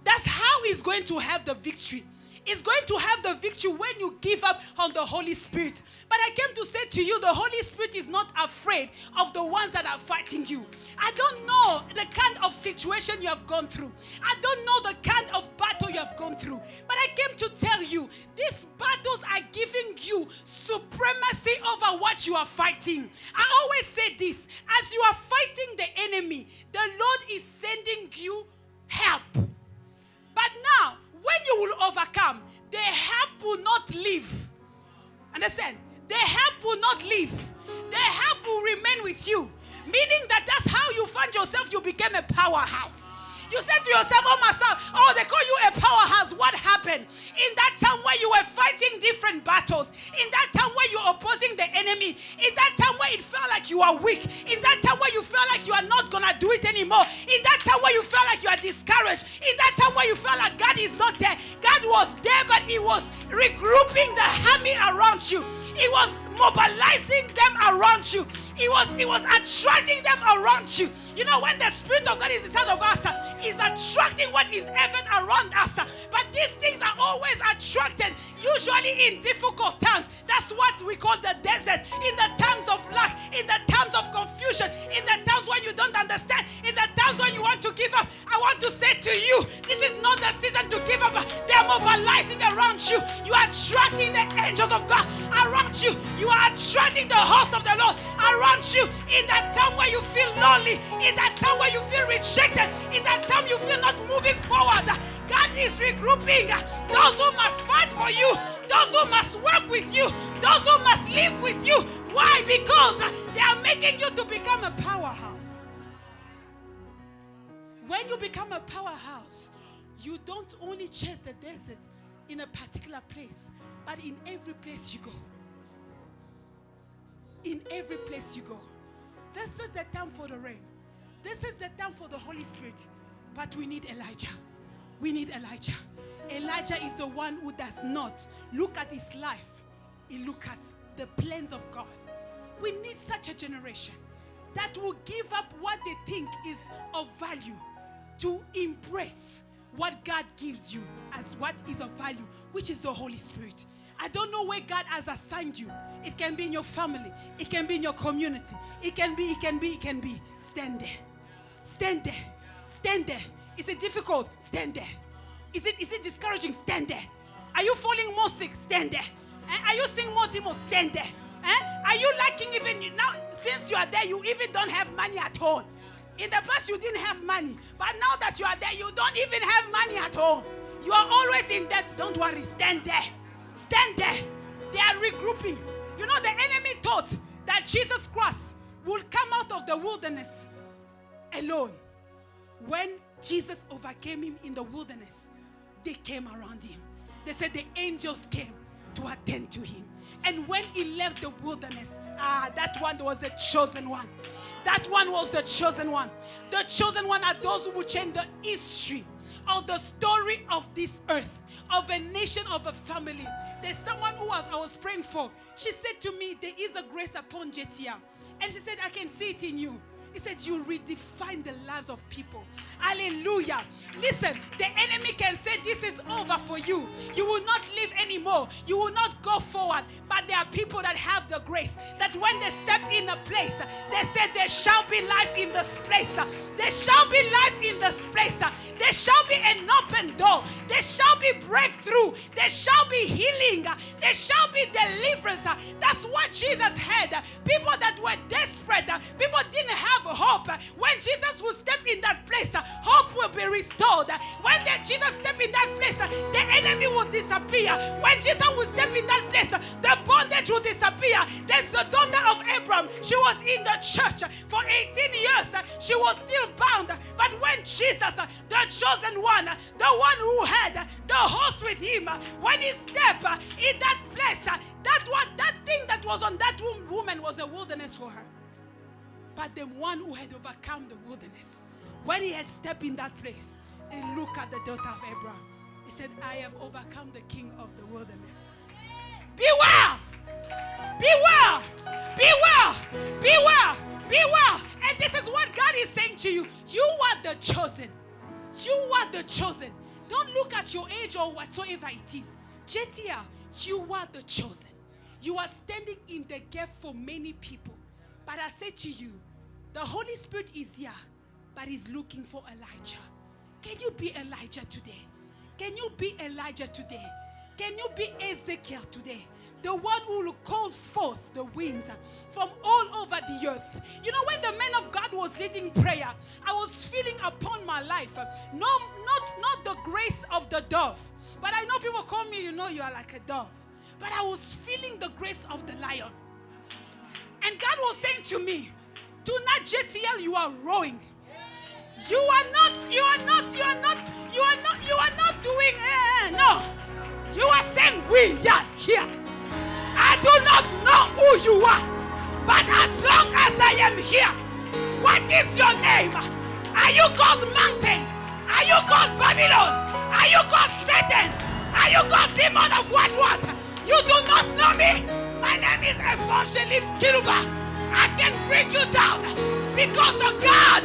That's how he's going to have the victory. He's going to have the victory when you give up on the Holy Spirit. But I came to say to you, the Holy Spirit is not afraid of the ones that are fighting you. I don't know the kind of situation you have gone through. I don't know the kind of battle you have gone through. But I came to tell you, these battles are giving you supremacy over what you are fighting. I always say this, as you are fighting the enemy, the Lord is sending you help. But now, when you will overcome, the help will not leave. Understand? The help will not leave. The help will remain with you. Meaning that that's how you find yourself, you became a powerhouse. You said to yourself, oh my son, oh, they call you a powerhouse. What happened? In that time where you were fighting different battles, in that time where you were opposing the enemy, in that time where it felt like you are weak, in that time where you felt like you are not going to do it anymore, in that time where you felt like you are discouraged, in that time where you felt like God is not there. God was there, but he was regrouping the army around you. He was mobilizing them around you. He was attracting them around you. You know, when the Spirit of God is inside of us, He's attracting what is heaven around us. But these things are always attracted, usually in difficult times. That's what we call the desert. In the times of lack, in the times of confusion, in the times when you don't understand, in the times when you want to give up. I want to say to you, this is not the season to give up. They are mobilizing around you. You are attracting the angels of God around you. You are attracting the host of the Lord around you. In that time where you feel lonely, in that time where you feel rejected, in that time you feel not moving forward, God is regrouping those who must fight for you, those who must work with you, those who must live with you. Why? Because they are making you to become a powerhouse. When you become a powerhouse, you don't only chase the desert in a particular place, but in every place you go. In every place you go. This is the time for the rain. This is the time for the Holy Spirit. But we need Elijah. We need Elijah. Elijah is the one who does not look at his life. He looks at the plans of God. We need such a generation that will give up what they think is of value to embrace what God gives you as what is of value, which is the Holy Spirit. I don't know where God has assigned you. It can be in your family. It can be in your community. It can be. Stand there. Stand there. Stand there. Is it difficult? Stand there. Is it discouraging? Stand there. Are you falling more sick? Stand there. Are you seeing more demons? Stand there. Are you lacking even now? Since you are there, you even don't have money at all. In the past, you didn't have money. But now that you are there, you don't even have money at all. You are always in debt. Don't worry. Stand there. Stand there. They are regrouping. You know, the enemy thought that Jesus Christ would come out of the wilderness alone. When Jesus overcame him in the wilderness, they came around him. They said the angels came. to attend to him. And when he left the wilderness, that one was the chosen one. That one was the chosen one. The chosen one are those who will change the history of the story of this earth, of a nation, of a family. There's someone who I was praying for. She said to me, there is a grace upon JTR. And she said, I can see it in you. He said, you redefine the lives of people. Hallelujah. Listen, the enemy can say this is over for you. You will not live anymore. You will not go forward. But there are people that have the grace that when they step in a place, they say there shall be life in this place. There shall be life in this place. There shall be an open door. There shall be breakthrough. There shall be healing. There shall be deliverance. That's what Jesus had. People that were desperate. People didn't have hope. When Jesus will step in that place, hope will be restored. When Jesus step in that place, the enemy will disappear. When Jesus will step in that place, the bondage will disappear. There's the daughter of Abraham. She was in the church for 18 years. She was still bound. But when Jesus, the chosen one, the one who had the host with him, when he stepped in that place, that thing that was on that woman was a wilderness for her. But the one who had overcome the wilderness, when he had stepped in that place and looked at the daughter of Abraham, he said, I have overcome the king of the wilderness. Beware! Beware! Beware! Beware! Beware! And this is what God is saying to you. You are the chosen. You are the chosen. Don't look at your age or whatsoever it is. JTR, you are the chosen. You are standing in the gap for many people. But I say to you, the Holy Spirit is here, but he's looking for Elijah. Can you be Elijah today? Can you be Elijah today? Can you be Ezekiel today? The one who will call forth the winds from all over the earth. You know, when the man of God was leading prayer, I was feeling upon my life, not the grace of the dove. But I know people call me, you are like a dove. But I was feeling the grace of the lion. And God was saying to me, tonight, JTL, you are rowing. You are not doing, no. You are saying, we are here. I do not know who you are. But as long as I am here, what is your name? Are you called mountain? Are you called Babylon? Are you called Satan? Are you called demon of what? You do not know me. My name is Evangelist Kiluba. I can bring you down because the God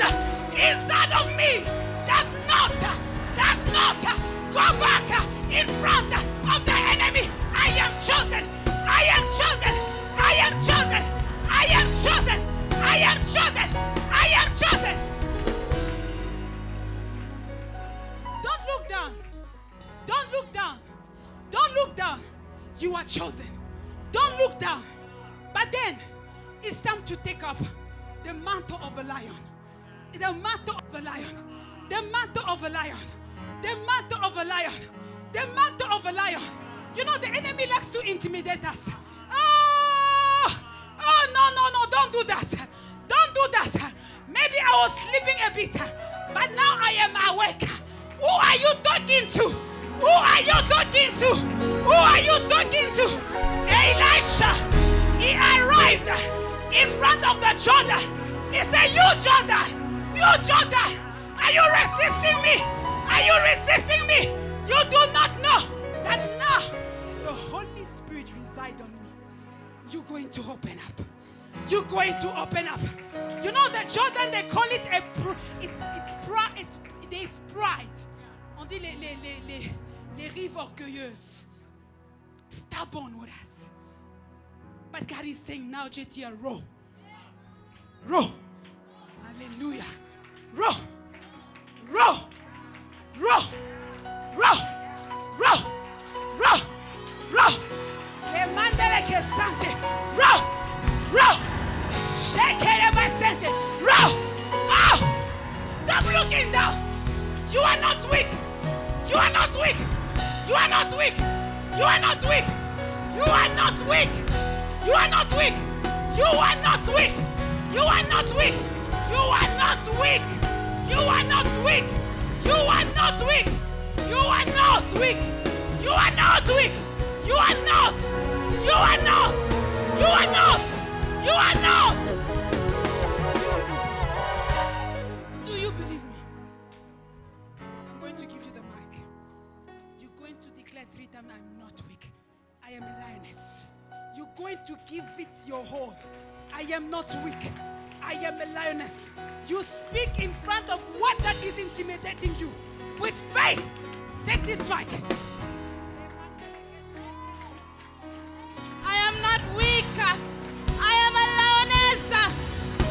inside of me does not go back in front of the enemy. I am chosen. I am chosen. I am chosen. I am chosen. I am chosen. I am chosen. Don't look down. Don't look down. Don't look down. You are chosen. Don't look down. But then, it's time to take up the mantle of a lion. The mantle of a lion. The mantle of a lion. The mantle of a lion. The mantle of a lion. You know, the enemy likes to intimidate us. No, don't do that. Don't do that. Maybe I was sleeping a bit, but now I am awake. Who are you talking to? Who are you talking to? Who are you talking to? Elisha, he arrived in front of the Jordan. He said, you Jordan, are you resisting me? Are you resisting me? You do not know that now the Holy Spirit resides on me. You're going to open up. You're going to open up. You know the Jordan, they call it there's pride. On dit les rives orgueilleuses. Stubborn with us. But God is saying now, JTL, row. Row. Hallelujah. Row. Row. Row. Row. Row. Row. Row. Le mandele que sante. Row. Row. Shake it by sante. Row. Oh. Stop looking down. You are not weak. You are not weak. You are not weak. You are not weak. You are not weak. You are not weak. You are not weak. You are not weak. You are not weak. You are not weak. You are not weak. You are not weak. You are not weak. You are not. You are not. You are not. You are not. Do you believe me? I'm going to give you the mic. You're going to declare 3 times, I'm not weak. I am a lioness. You're going to give it your whole. I am not weak. I am a lioness. You speak in front of what that is intimidating you. With faith. Take this mic. I am not weak. I am a lioness.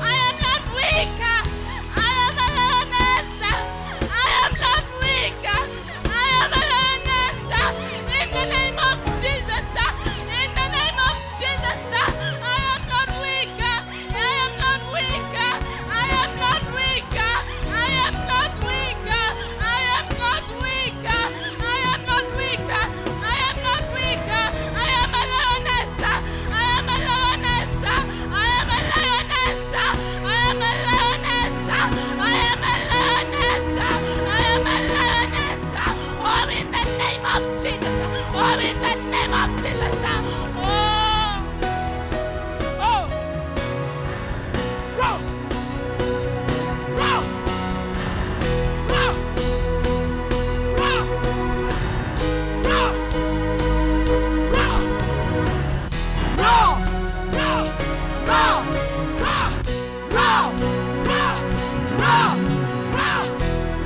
I am not weak. I am a lioness. I am not weak. I am a lioness. In the name of Jesus. In the name of Jesus. I am not weak. I am not weak. I am not weak. I am not weak. I am not weak. I am not weak. I am not weak. I am a lioness. I am a lioness. I am a lioness. I am a lioness. I am a lioness. I am a lioness. Oh, in the name of Jesus. Oh, in the name of Jesus. Oh. Oh. Roll. Roll. Roll. Roll. Roll. Roll. Roll. Roll. Roll. Roll. Roll. Roll. Roll.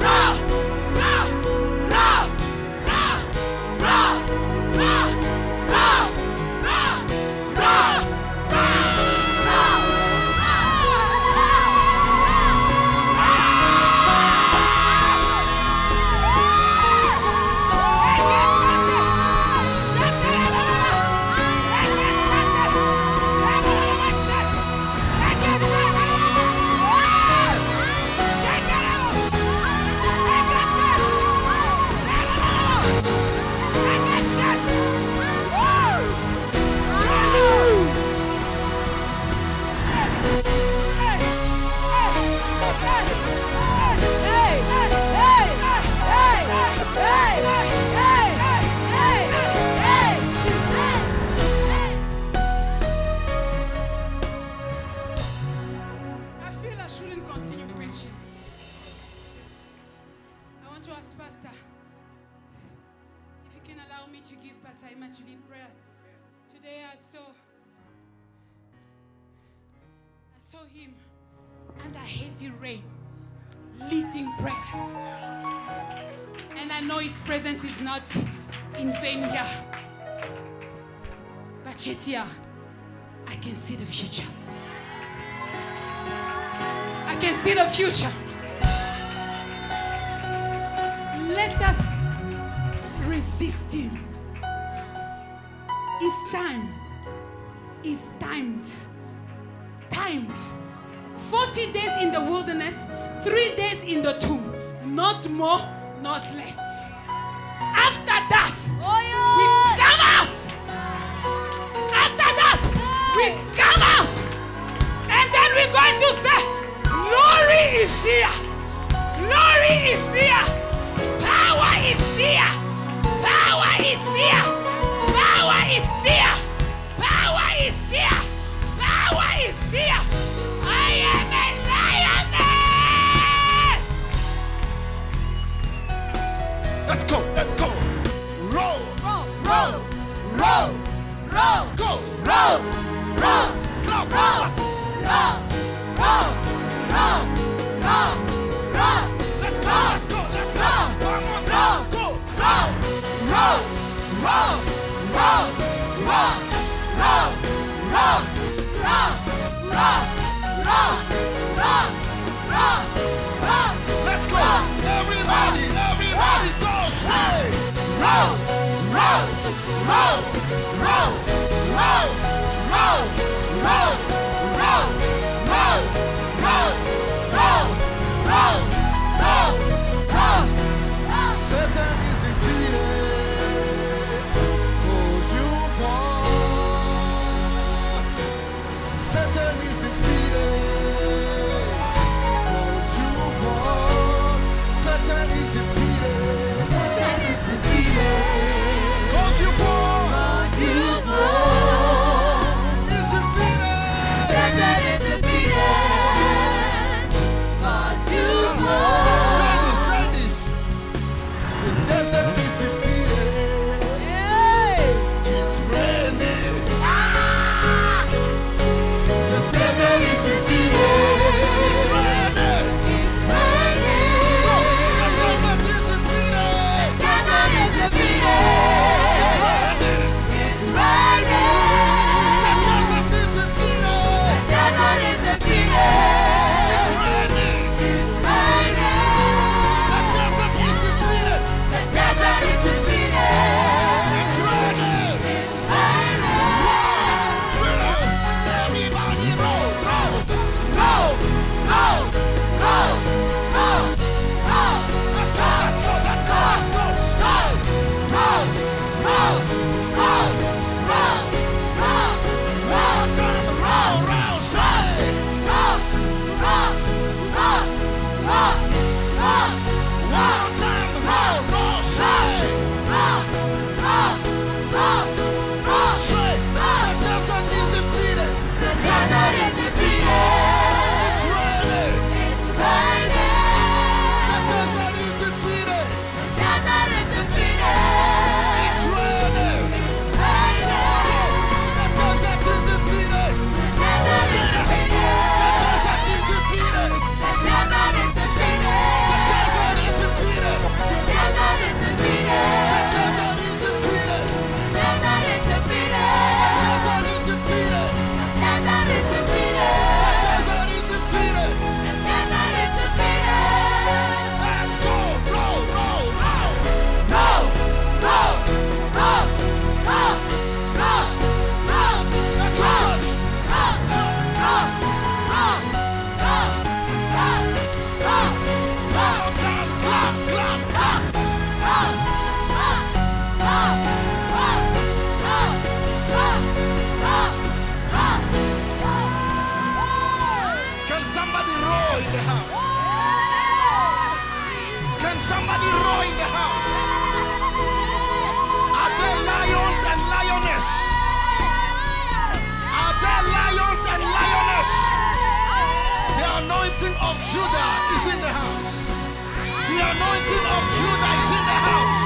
I feel I shouldn't continue preaching. I want to ask Pastor if you can allow me to give Pastor Evangeline prayer. Today I saw him under heavy rain leading prayers. And I know his presence is not in vain here. But yet here, I can see the future. I can see the future. Let us resist him. It's time. It's timed. Timed. 40 days in the wilderness, 3 days in the tomb. Not more, not less. After that, we come out. After that, we come out. And then we're going to say, glory is here. Glory is here. Power is here. Power is here. Power is here. Power is here. Power is here. I am a lioness. Let's go, let's go. Roll, Roll, roll, roll, roll, go, roll, roll, go, roll, roll, roll, roll, roll, roll. let's go, let's go, let's go. One more time, go, go. Roll, roll, roll, roll, roll, roll, roll, roll, roll, roll, roll, roll. Let's go. Everybody, everybody go, say. Roll, roll, roll, roll, roll, roll, roll, roll, roll, roll, Judah is in the house. The anointing of Judah is in the house.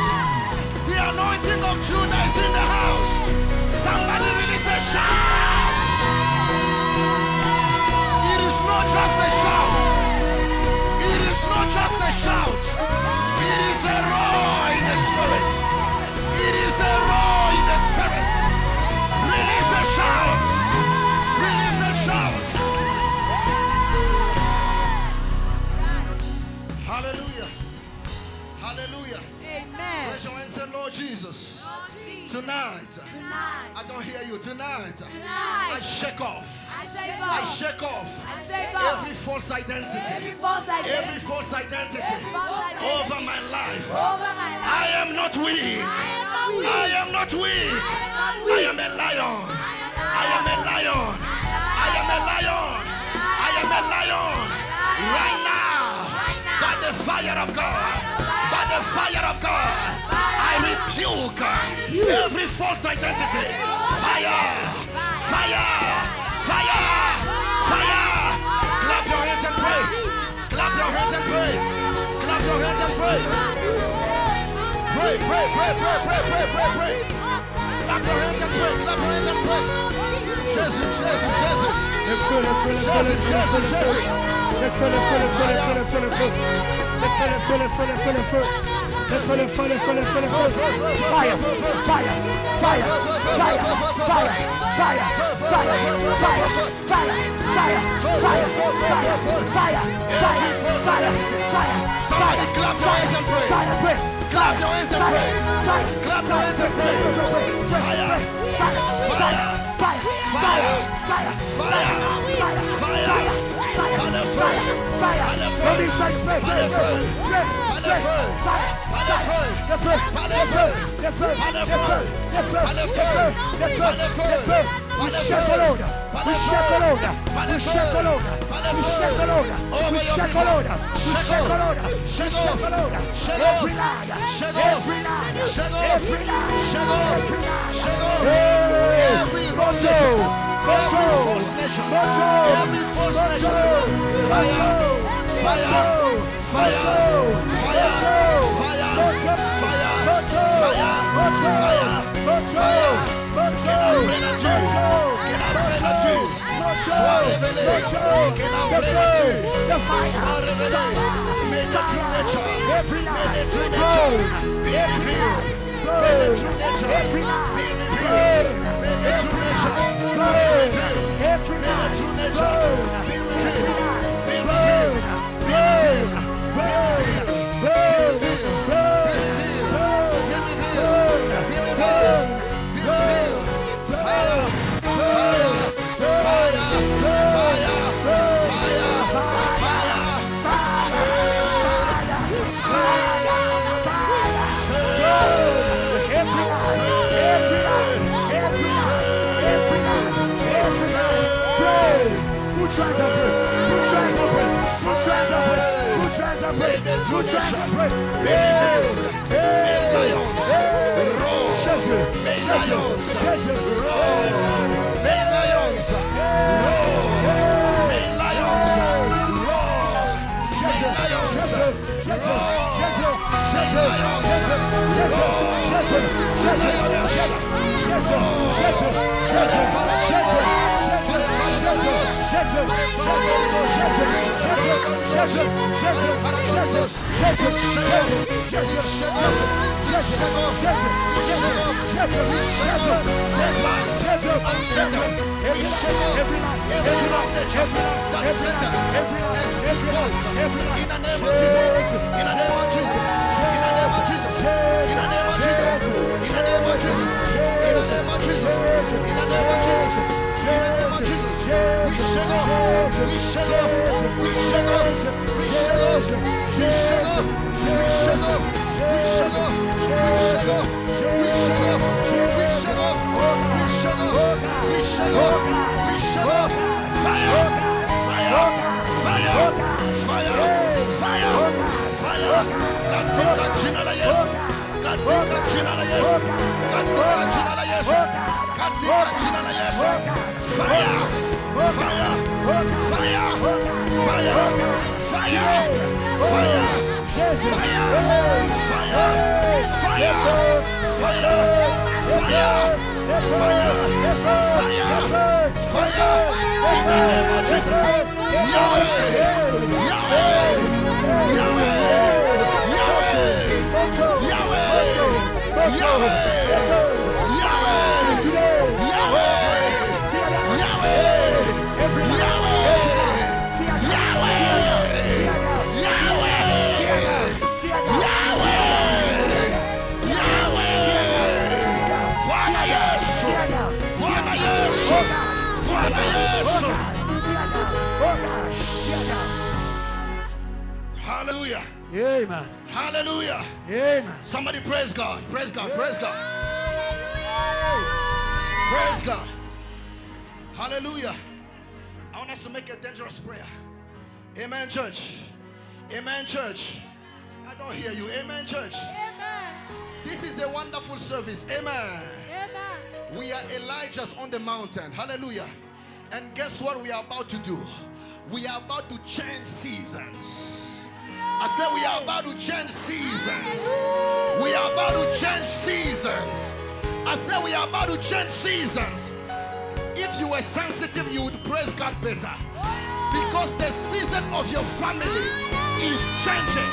The anointing of Judah is in the house. Somebody release a shout. It is not just a shout. It is not just a shout. It is a roar in the spirit. It is a roar in the spirit. Release a shout. Release a shout. Hallelujah. Hallelujah. Amen. Raise your hand and say, Lord Jesus. Tonight, I don't hear you. Tonight, I shake off. I shake off every false identity. Every false identity over my life. I am not weak. I am not weak. I am a lion. I am a lion. I am a lion. I am a lion. Right now, by the fire of God. By the fire of God. I rebuke every false identity. Fire! Fire! Fire! Fire! Clap your hands and pray. Clap your hands and pray. Clap your hands and pray. Pray, pray, pray, pray, pray, pray, pray, pray. Clap your hands and pray. Clap your hands and pray. Jesus, Jesus, Jesus. Le feu, le feu, le feu, le feu, le feu, le feu. Le feu, le feu, le feu, le feu, le feu, le feu. Le feu, le feu, le feu, le feu, le feu. Le feu, le feu, le feu, le feu, le feu. Fire, fire, fire, fire, fire, fire, fire, fire, fire, fire, fire, fire, fire, fire, fire, fire, Clap your hands and pray. fire, pray. Clap your hands and pray. Fire, Clap your hands and pray. Fire. fire, fire, fire, fire, fire, fire, fire, fire, fire, fire. Let me say, pray, pray, pray, pray, pray, fire, fire, the feu, the feu, the feu, the feu, the feu, the feu, the feu, the feu. We shake the load, we shake the load, we shake the load, we shake the load, we shake the load, we shake the load, we shake the load. Every liar, every liar, every liar, every liar, Every false nation. Every false nation. Hallelujah. Amen. Hallelujah. Amen. Somebody praise God. Praise God. Praise God. Praise God. Hallelujah. I want us to make a dangerous prayer. Amen, church. Amen, church. I don't hear you. Amen, church. Amen. This is a wonderful service. Amen. Amen. We are Elijah's on the mountain. Hallelujah. And guess what we are about to do? We are about to change seasons. I said we are about to change seasons. We are about to change seasons. I said we are about to change seasons. If you were sensitive, you would praise God better. Because the season of your family is changing.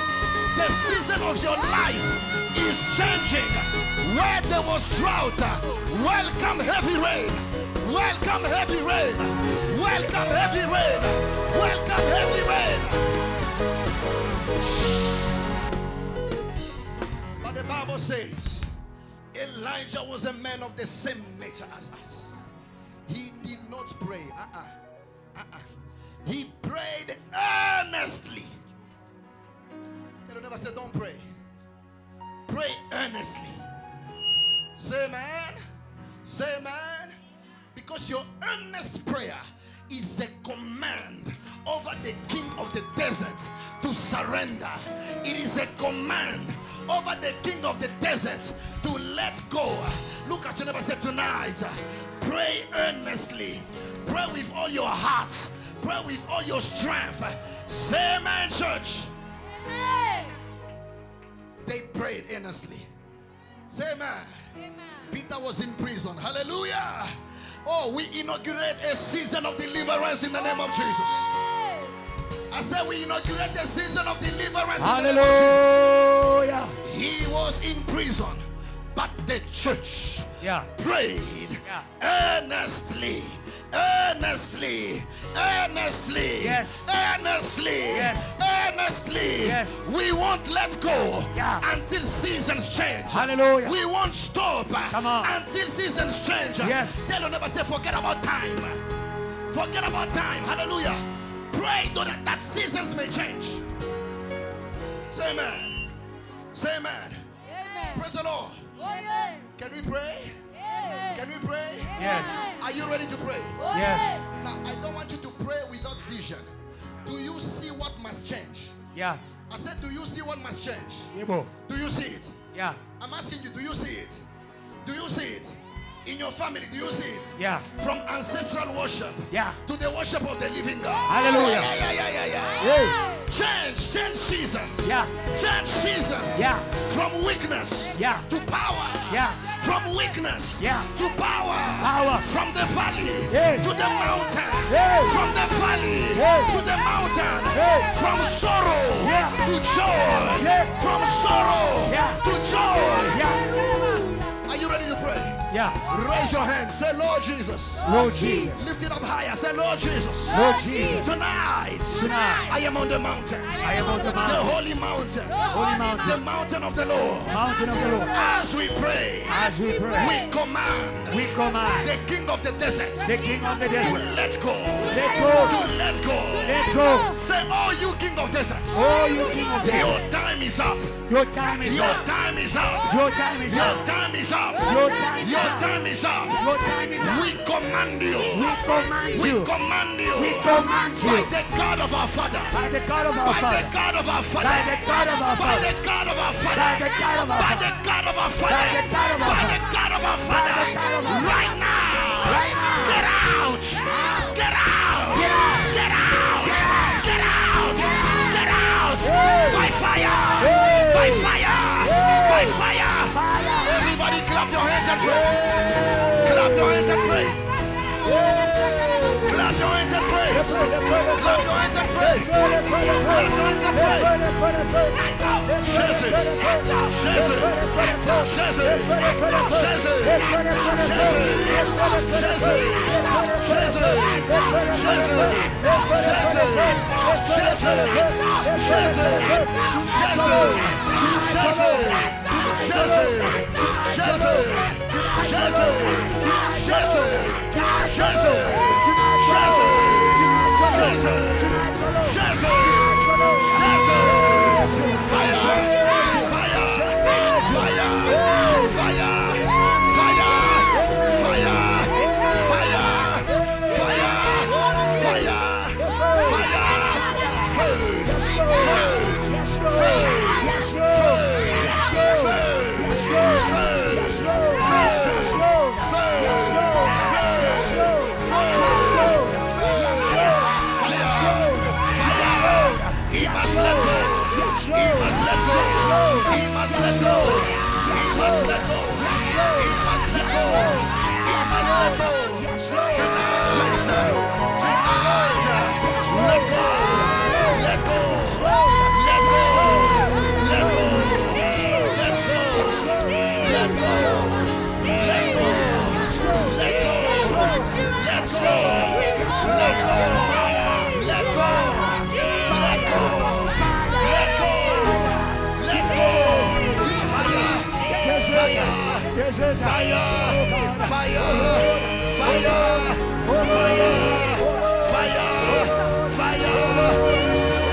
The season of your life is changing. Where there was drought, welcome heavy rain. Welcome heavy rain. Welcome heavy rain. Welcome heavy rain. But the Bible says Elijah was a man of the same nature as us. He did not pray. He prayed earnestly. They never said don't pray. Pray earnestly. Say man. Say man. Because your earnest prayer is a command over the king of the desert to surrender. It is a command over the king of the desert to let go. Look at your neighbor and say tonight, pray earnestly. Pray with all your heart. Pray with all your strength. Say amen, church. Amen. They prayed earnestly. Say amen. Amen. Peter was in prison. Hallelujah. Oh, we inaugurate a season of deliverance in the name of Jesus. I said we inaugurate a season of deliverance in the name of Jesus. He was in prison, but the church prayed earnestly. Earnestly, earnestly, earnestly, earnestly. We won't let go until seasons change. Hallelujah. We won't stop until seasons change. Tell your neighbor, say, forget about time. Forget about time. Hallelujah. Pray so that seasons may change. Say amen. Say amen. Amen. Praise the Lord. Oh, yes. Can we pray? Can we pray? Yes. Are you ready to pray? Yes. Now, I don't want you to pray without vision. Do you see what must change? Yeah. I said, do you see what must change? Yebo. Do you see it? Yeah. I'm asking you, do you see it? Do you see it? In your family, do you see it? Yeah. From ancestral worship to the worship of the living God. Hallelujah. Yeah. Change seasons. Yeah. Change seasons. Yeah. From weakness to power. Yeah. From weakness to power. Power. From the valley to the mountain. From the valley to the mountain. From sorrow to joy. From sorrow to joy. Are you ready to pray? Yeah. Raise your hand. Say, Lord Jesus. Lord Jesus. Lift it up higher. Say, Lord Jesus. Lord Jesus. Tonight. I am on the mountain. I am on the The mountain. holy mountain. Holy The mountain. mountain of the Lord. Mountain of the Lord. As we pray. As we pray. We command. We command. The king of the desert. The king of the To desert. let go. Let go. To let go. Let go. Say, oh, you king of deserts. Oh, you king of Your desert. time is up. Your time is Your up. time is up. Your time is Your up. time is up. Your time is Your up. time is up. Your time is up. We command you. We command We you. command you. We command By you. the God of our Father. By the God of our By the Father. God of our Father. By the God of our By Father. the God of our Father. By the God of our By Father. the God of our Father. By the God of our By the Father. God of our By Father. the God of our Father. Right now. Right now. Get out. Get out. Get out. Get out. Get out. Get out. Get out. clap your hands and pray. Clap your hands and pray. Clap your hands and pray. Clap your hands and pray. Clap your hands and pray. Jesus. Jesus. Jesus.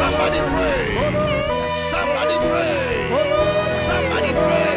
Somebody pray. Somebody pray. Somebody pray.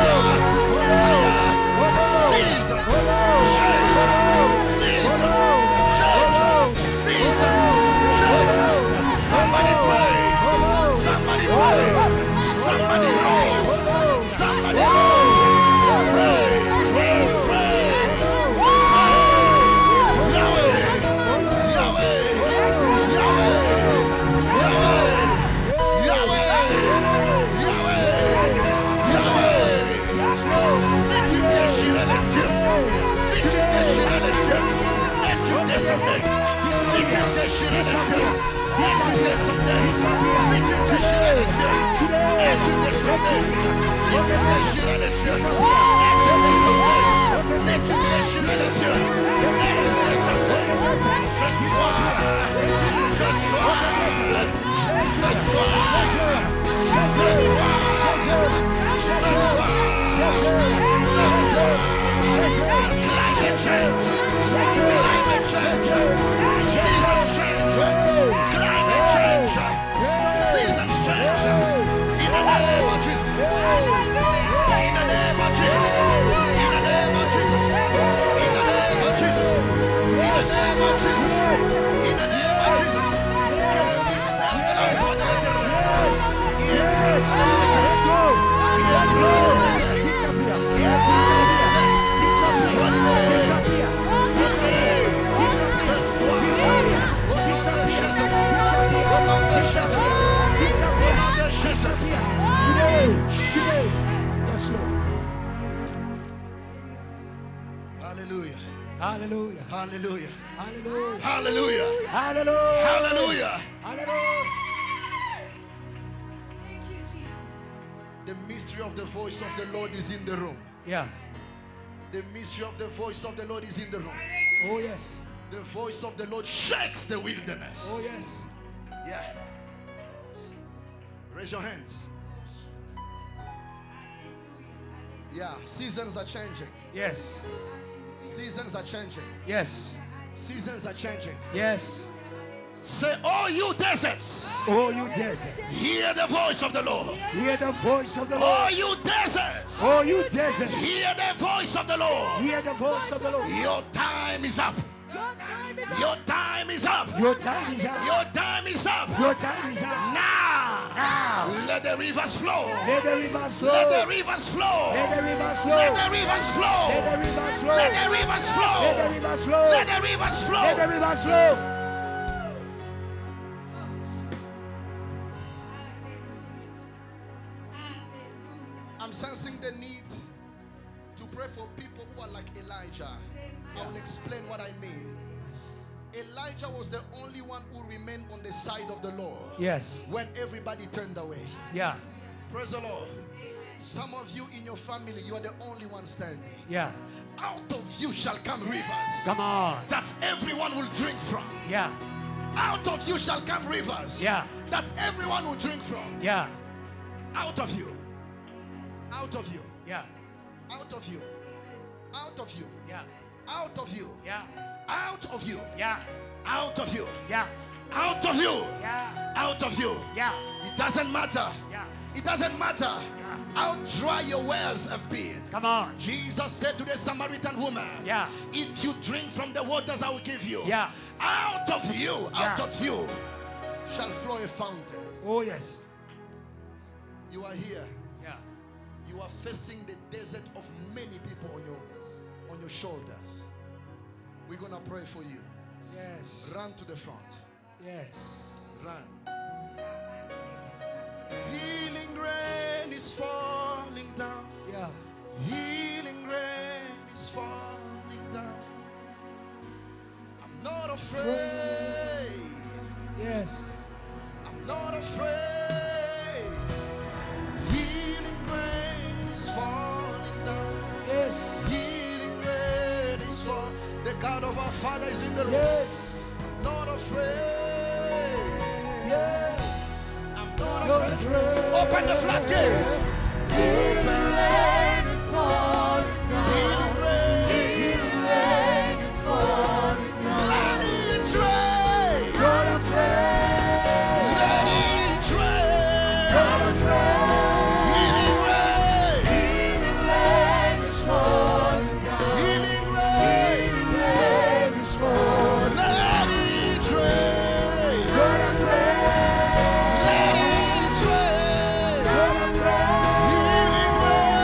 Fire! Hallelujah. Hallelujah. Hallelujah. Hallelujah. Hallelujah. Hallelujah. Hallelujah. Hallelujah. The mystery of the voice of the Lord is in the room. Yeah. The mystery of the voice of the Lord is in the room. Oh, yes. The voice of the Lord shakes the wilderness. Oh, yes. Yeah. Raise your hands. Yeah. Seasons are changing. Yes. Seasons are changing. Yes. Seasons are changing. Yes. Say, oh, you deserts, Oh, you desert. hear the voice of the Lord. Hear the voice of the Oh, Lord. you deserts, Oh, you desert. hear the voice of the Lord. Hear the voice of the Lord. Your time is up. Your time is up. Your time is up. Your time is up. Your time is up. Now, Now. let the rivers flow. Let the rivers flow. Let the rivers flow. Let the rivers flow. Let the rivers flow. Let the rivers flow. Let the rivers flow. Let the rivers flow. Let the rivers flow. Let the rivers flow. I'm sensing the need to pray for people who are like Elijah. I will explain what I mean. Elijah was the only one who remained on the side of the Lord Yes. when everybody turned away. Yeah. Praise the Lord. Some of you in your family, you are the only one standing. Yeah. Out of you shall come rivers Come on. that everyone will drink from. Yeah. Out of you shall come rivers Yeah. that everyone will drink from. Yeah. Out of you. Out of you. Yeah. Out of you. Out of you. Yeah. Out of you. Yeah. Out of you. Yeah. Out of you. Yeah. Out of you. Yeah. Out of you. Yeah. It doesn't matter. Yeah. It doesn't matter Yeah. how dry your wells have been. Come on. Jesus said to the Samaritan woman, Yeah. if you drink from the waters I will give you, Yeah. out of you, out Yeah. of you shall flow a fountain. Oh, yes. You are here. Yeah. You are facing the desert of many people on your shoulders. We're gonna pray for you. Yes. Run to the front. Yes. Run. Healing rain is falling down. Yeah. Healing rain is falling down. I'm not afraid. Yes. I'm not afraid. Healing rain is falling down. Yes. Healing rain is falling. The God of our Father is in the room. Yes. I'm not afraid. Yes. I'm not Not afraid. afraid. Open the floodgate. Healing rain is falling down. Healing rain. Healing rain is falling down. Let it rain. Not afraid. Let it rain. Not afraid. Healing rain. Healing rain is falling down. Healing rain. Healing rain is falling. Let it rain. Not afraid. Let it rain. Not afraid. Healing rain.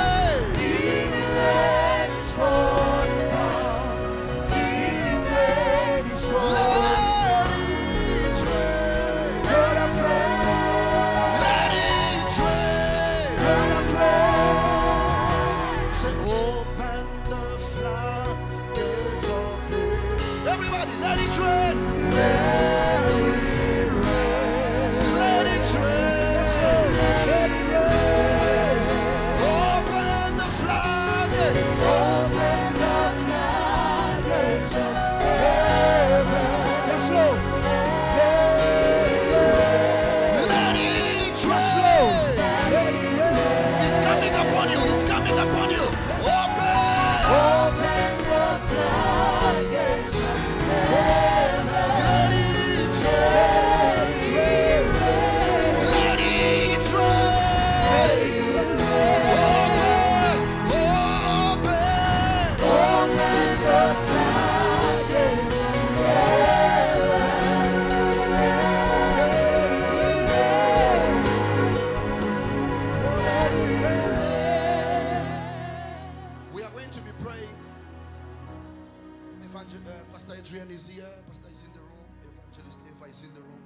pray. Pastor Adrian is here. Pastor is in the room. Evangelist Eva is in the room.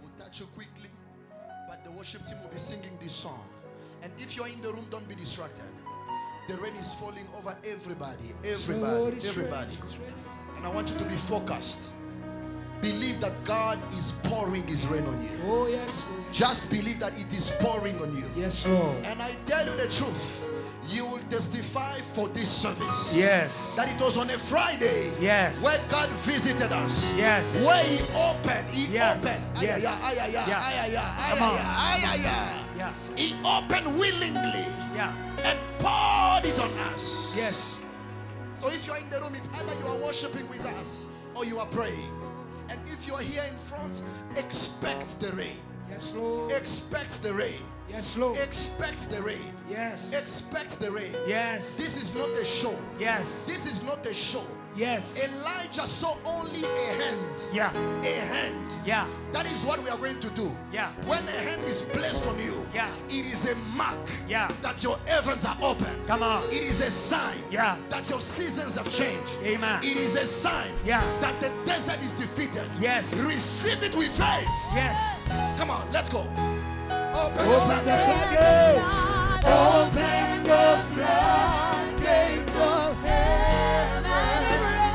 We'll touch you quickly, but the worship team will be singing this song. And if you're in the room, don't be distracted. The rain is falling over everybody. Everybody. And I want you to be focused. Believe that God is pouring His rain on you. Oh, yes, Lord. Just believe that it is pouring on you. Yes, Lord. And I tell you the truth. You will testify for this service. Yes. That it was on a Friday. Yes. Where God visited us. Yes. Where He opened. He Yes. opened. Yes. Come on. Yeah. He opened willingly. Yeah. And poured it on us. Yes. So if you are in the room, it's either you are worshiping with us or you are praying. And if you are here in front, expect the rain. Yes, Lord. Expect the rain. Yes, Lord. Expect the rain. Yes. Expect the rain. Yes. This is not a show. Yes. This is not a show. Yes. Elijah saw only a hand. Yeah. A hand. Yeah. That is what we are going to do. Yeah. When a hand is placed on you, Yeah. it is a mark Yeah. that your heavens are open. Come on. It is a sign Yeah. that your seasons have changed. Amen. It is a sign Yeah. that the desert is defeated. Yes. Receive it with faith. Yes. Come on, let's go. Open Open the floodgates. Open the floodgates of heaven.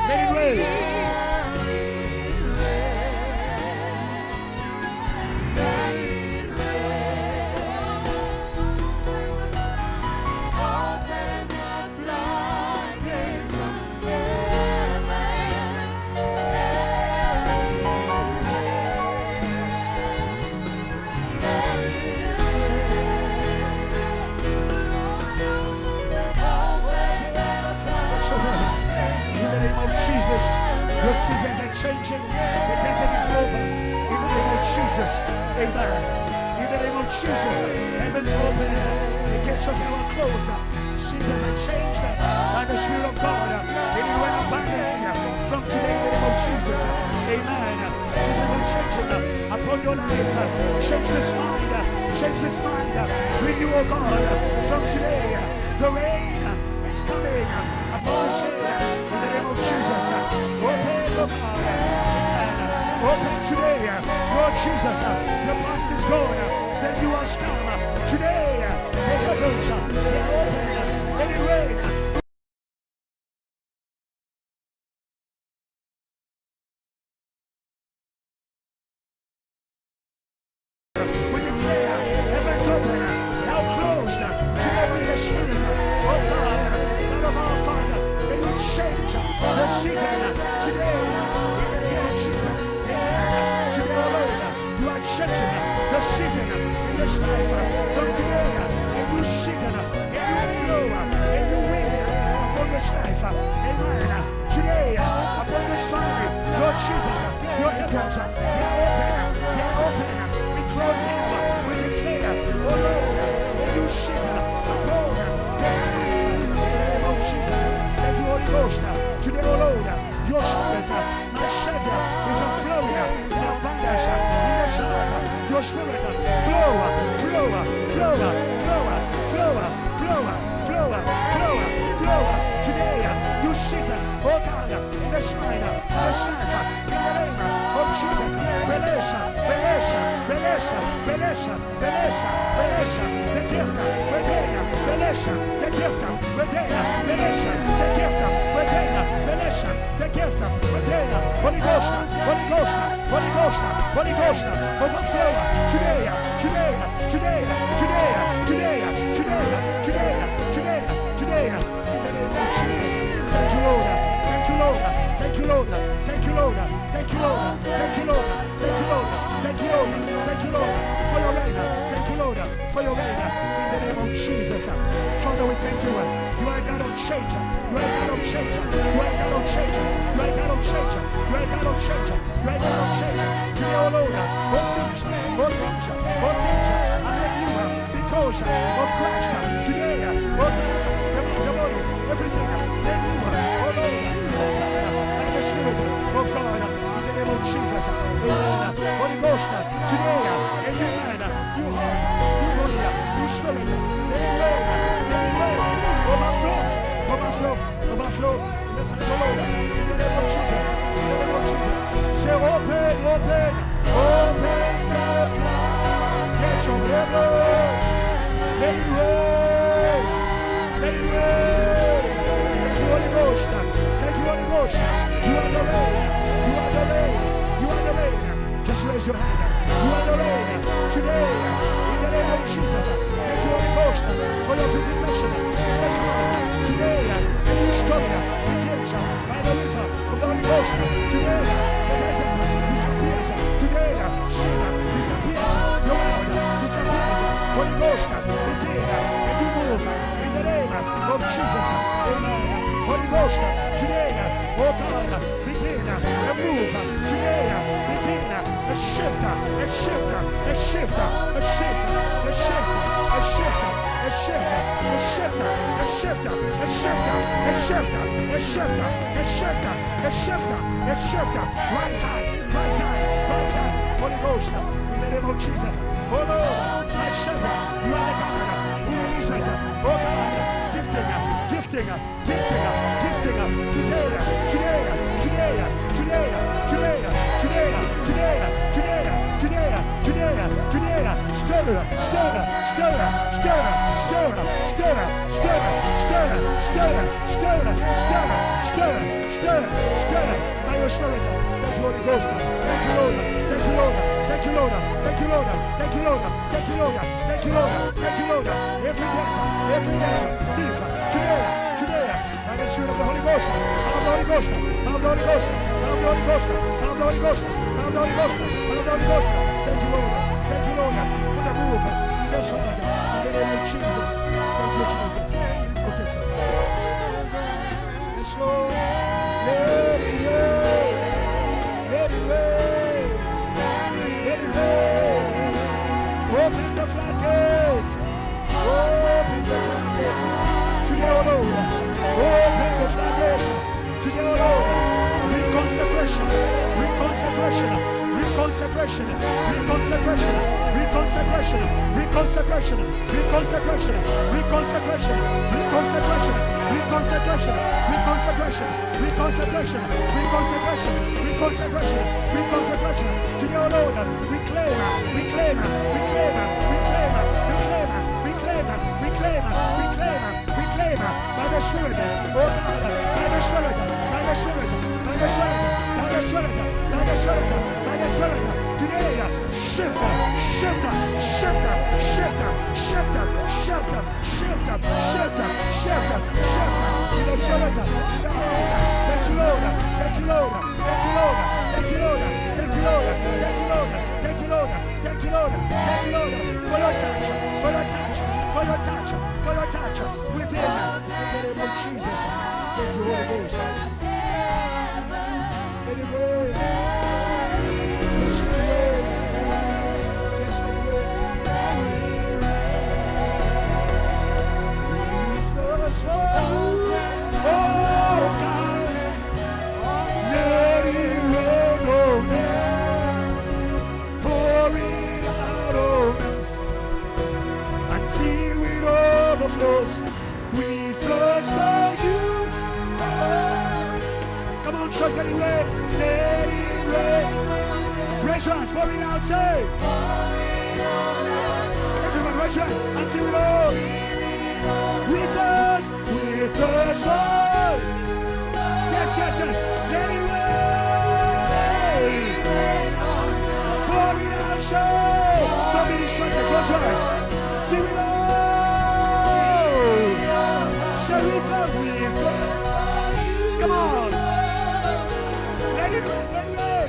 Let it rain. Your seasons are changing. The desert is over. In the name of Jesus. Amen. In the name of Jesus. Heavens open. The gates of hell are closed. Seasons are changed by the Spirit of God. It will run abundantly from today in the name of Jesus. Amen. Seasons are changing upon your life. Change this mind. Change this mind. Renew, oh God, from today. The rain is coming upon the shade. In the name of Jesus. Open, oh God. Amen. Open today. Lord Jesus. The past is gone. The new has come. Today, the heavens, they are open. Let it rain. We declare heavens open, hell closed. Today by the Spirit of God, God of our Father, may you change the season. Today, in the name of Jesus, amen. Today, oh Lord, you are changing the season in this life. From today, a new season, a new flow, a new wind upon this life. Amen. Today, upon this family, Lord Jesus, your heavens, they are open. They are open. Close hell, we declare, oh Lord, a new season upon this life in the name of Jesus. Thank you, Holy Ghost. Today, oh Lord, your Spirit, my Savior, is flowing in abundance in this earth. Your Spirit, flow, flow, flow, flow, flow, flow, flow, flow, flow. Today, new season, oh God, in this mind, in this life, in the name of Jesus. Beleza, beleza, beleza, beleza, beleza, beleza, the gift, Medina, beleza, the gift, Medina, beleza, the gift, Medina, beleza, the gift, Medina, Holy Ghost, Holy Ghost, Holy Ghost, Holy Ghost, overflow today, today, today, today, today, today, today, today, today, in the name of Jesus. Thank you, Lord. Thank you, Lord. Thank you, Lord. Thank you, Lord. Thank you, Lord. Thank you, Lord. Thank you, Lord. Thank you, Lord. Thank you, Lord, for your rain. Thank you, Lord, for your rain. In the name of Jesus. Father, we thank you. You are God of change. You are God of change. You are God of change. You are God of change. You are God of change. You are God of change. Today, oh Lord, all things are made new because of Christ. Today, oh God, the body, everything made new. Oh Lord, oh God, by the Spirit of God, in the name of Jesus. Amen. Holy Ghost, today, a new man, new heart, new body, new spirit. Let it rain, overflow, overflow. overflow. Yes, I go Lord. In the name of Jesus. In the name of Jesus. Say open, open, open the floodgates of heaven. Let it rain. Let it rain. Thank you, Holy Ghost. Thank you, Holy Ghost. You are the rain. You are the rain. You are the rain. Just raise your hand. You are the rain. Today, in the name of Jesus. Thank you, Holy Ghost, for your visitation in this heart. Today, a new story begins by the river of the Holy Ghost. Today, the desert disappears. Today, sin disappears. The world disappears. Holy Ghost, begin a new move in the name of Jesus. Amen. Holy Ghost, today, oh God, begin a move. Today, begin a shift, a shift, a shift, a shift, a shift, a shift, a shift, a shift, a shift, a shift, a shift, a shift, a shift, a shift, a shift. Rise high, rise high, rise high. Holy Ghost, in the name of Jesus. Oh Lord, my shepherd, you are the God who releases, oh God, gifting, gifting, gifting, gifting. Today, stir, by your spirit. Thank you, Holy Ghost. Thank you, Lord. Thank you, Lord. Thank you, Lord. Thank you, Lord. Thank you, Lord. Thank you, Lord. Thank you, Lord. Thank you, Lord. Every day, live today, by the Spirit of the Holy Ghost. Power of the Holy Ghost. Power of the Holy Ghost. Power of the Holy Ghost. Power of the Holy Ghost. Power of the Holy Ghost. Power of the Holy Ghost. Thank you, Lord. Thank you, Lord, for the move in this heart. In the name of Jesus. Thank you, Jesus. Okay, sir. Yes, Lord. Let it rain. Let it rain. Let it rain. Open the floodgates. Open the floodgates. Today, O Lord. Open the floodgates. Today, O Lord. Reconsecration. Reconsecration. Reconsecration, reconsecration, reconsecration, reconsecration, reconsecration, reconsecration, reconsecration, reconsecration, reconsecration, reconsecration, reconsecration, reconsecration, reconsecration. Today, O Lord, we claim, we claim, we claim, we claim, we claim, we claim, we claim, we claim, we claim by the Spirit, oh God, by the Spirit, by the Spirit, by the Spirit, by the Spirit, by the Spirit, by the Spirit. Today, shift, shift, shift, shift, shift, shift, shift, shift, shift, shift. In the Spirit, in the heart. Thank you, Lord. Thank you, Lord. Thank you, Lord. Thank you, Lord. Thank you, Lord. Thank you, Lord. Thank you, Lord. Thank you, Lord. Thank you, Lord. For your touch, for your touch, for your touch, for your touch within. In the name of Jesus. Thank you, Holy Ghost. Let it rain. Yes, let it rain. Yes, let it rain. We thirst for, oh God, let it rain on us, pour it out on us until it overflows. We thirst for you. Come on, church, let it rain. Let it rain. Raise your hands, pour it out, say. Everyone, raise your hands until it all. With us for. Yes, yes, yes. Let it rain. Pour it out, say. Don't be distracted, close your eyes. Till it all. Say with us. Come on. Let it rain, let it rain.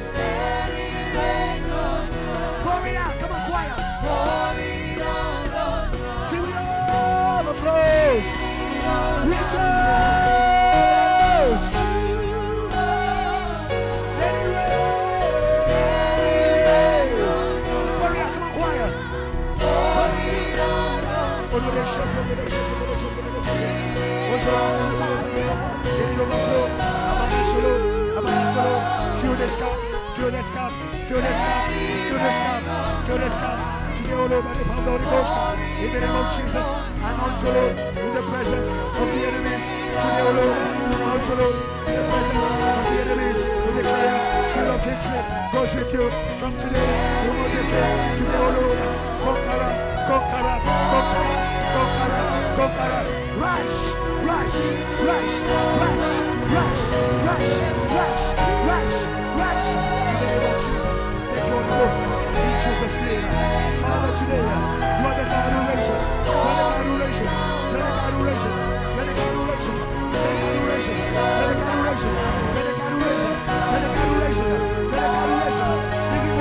Pour it out, come on, choir. Till it overflows. With us. Let it rain. Pour it out, come on, choir. Let it overflow. Fill this cup, fill this cup, fill this cup, fill this cup, fill this cup. Today, O Lord, by the power of the Holy Ghost, in the name of Jesus, anoint, O Lord, in the presence of the enemies. Today, O Lord, anoint, Lord, in the presence of the enemies, we declare spirit of victory goes with you from today. You will defeat today, O Lord. Conqueror, conqueror, conqueror, conqueror, conqueror. Rise, rise, rise, rise, rise, rise, rise, rise, rise. In the name of Jesus, thank you, Holy Ghost. In Jesus' name, Father, today you are the God who raises. You are the God who raises. You are the God who raises. You are the God who raises. You are the God who raises. You are the God who raises. You are the God who raises. You are the God who raises. You are the God who raises. Living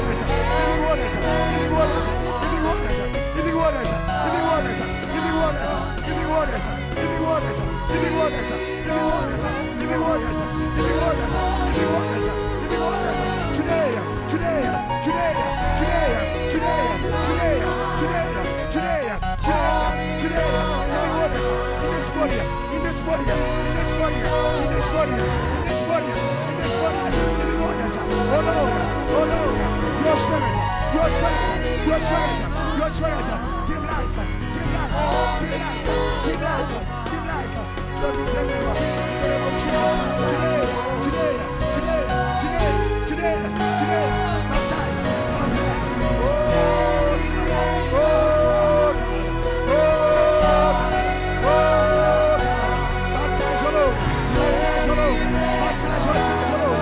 waters, living waters, living waters, living waters, living waters, living waters, living waters, living waters, living waters, living waters, living waters, living waters, living waters, living waters, living waters, living waters. Today, today, today, today, today, today, today, today, today, today, living waters in this body, in this body, in this body, in this body, in this body, in this body, living waters. Oh Lord, oh Lord, your spirit, your spirit, your spirit, your spirit, give life, give life, give life, give life, give life to every believer. In the name of Jesus, today, today, today, today, today, today, baptize, baptize. Oh God, oh God, oh God, baptize, oh Lord, baptize, oh Lord, baptize, baptize, oh Lord.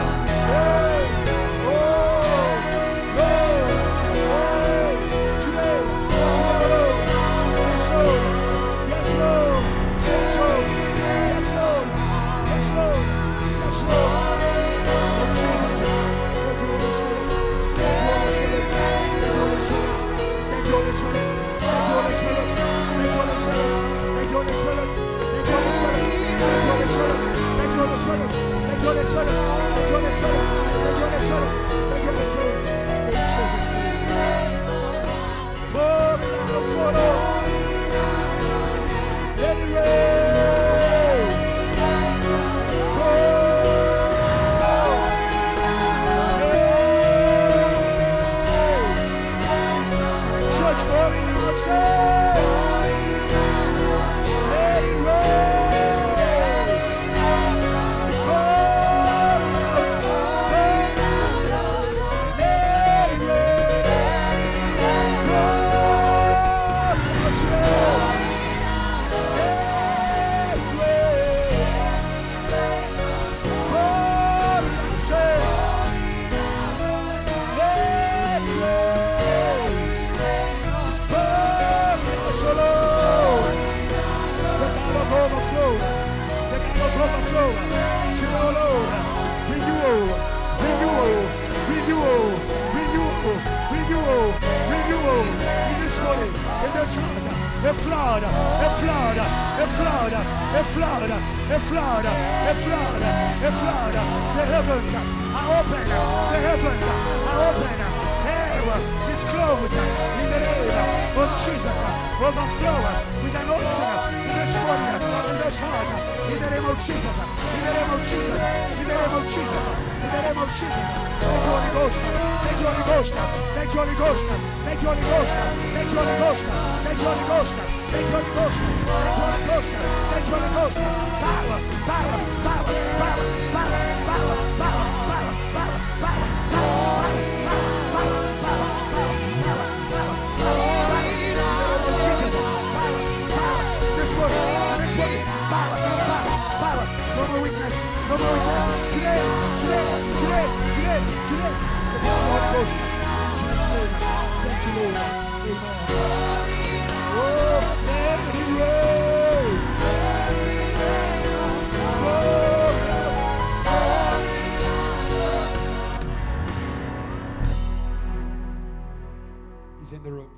He's in the room.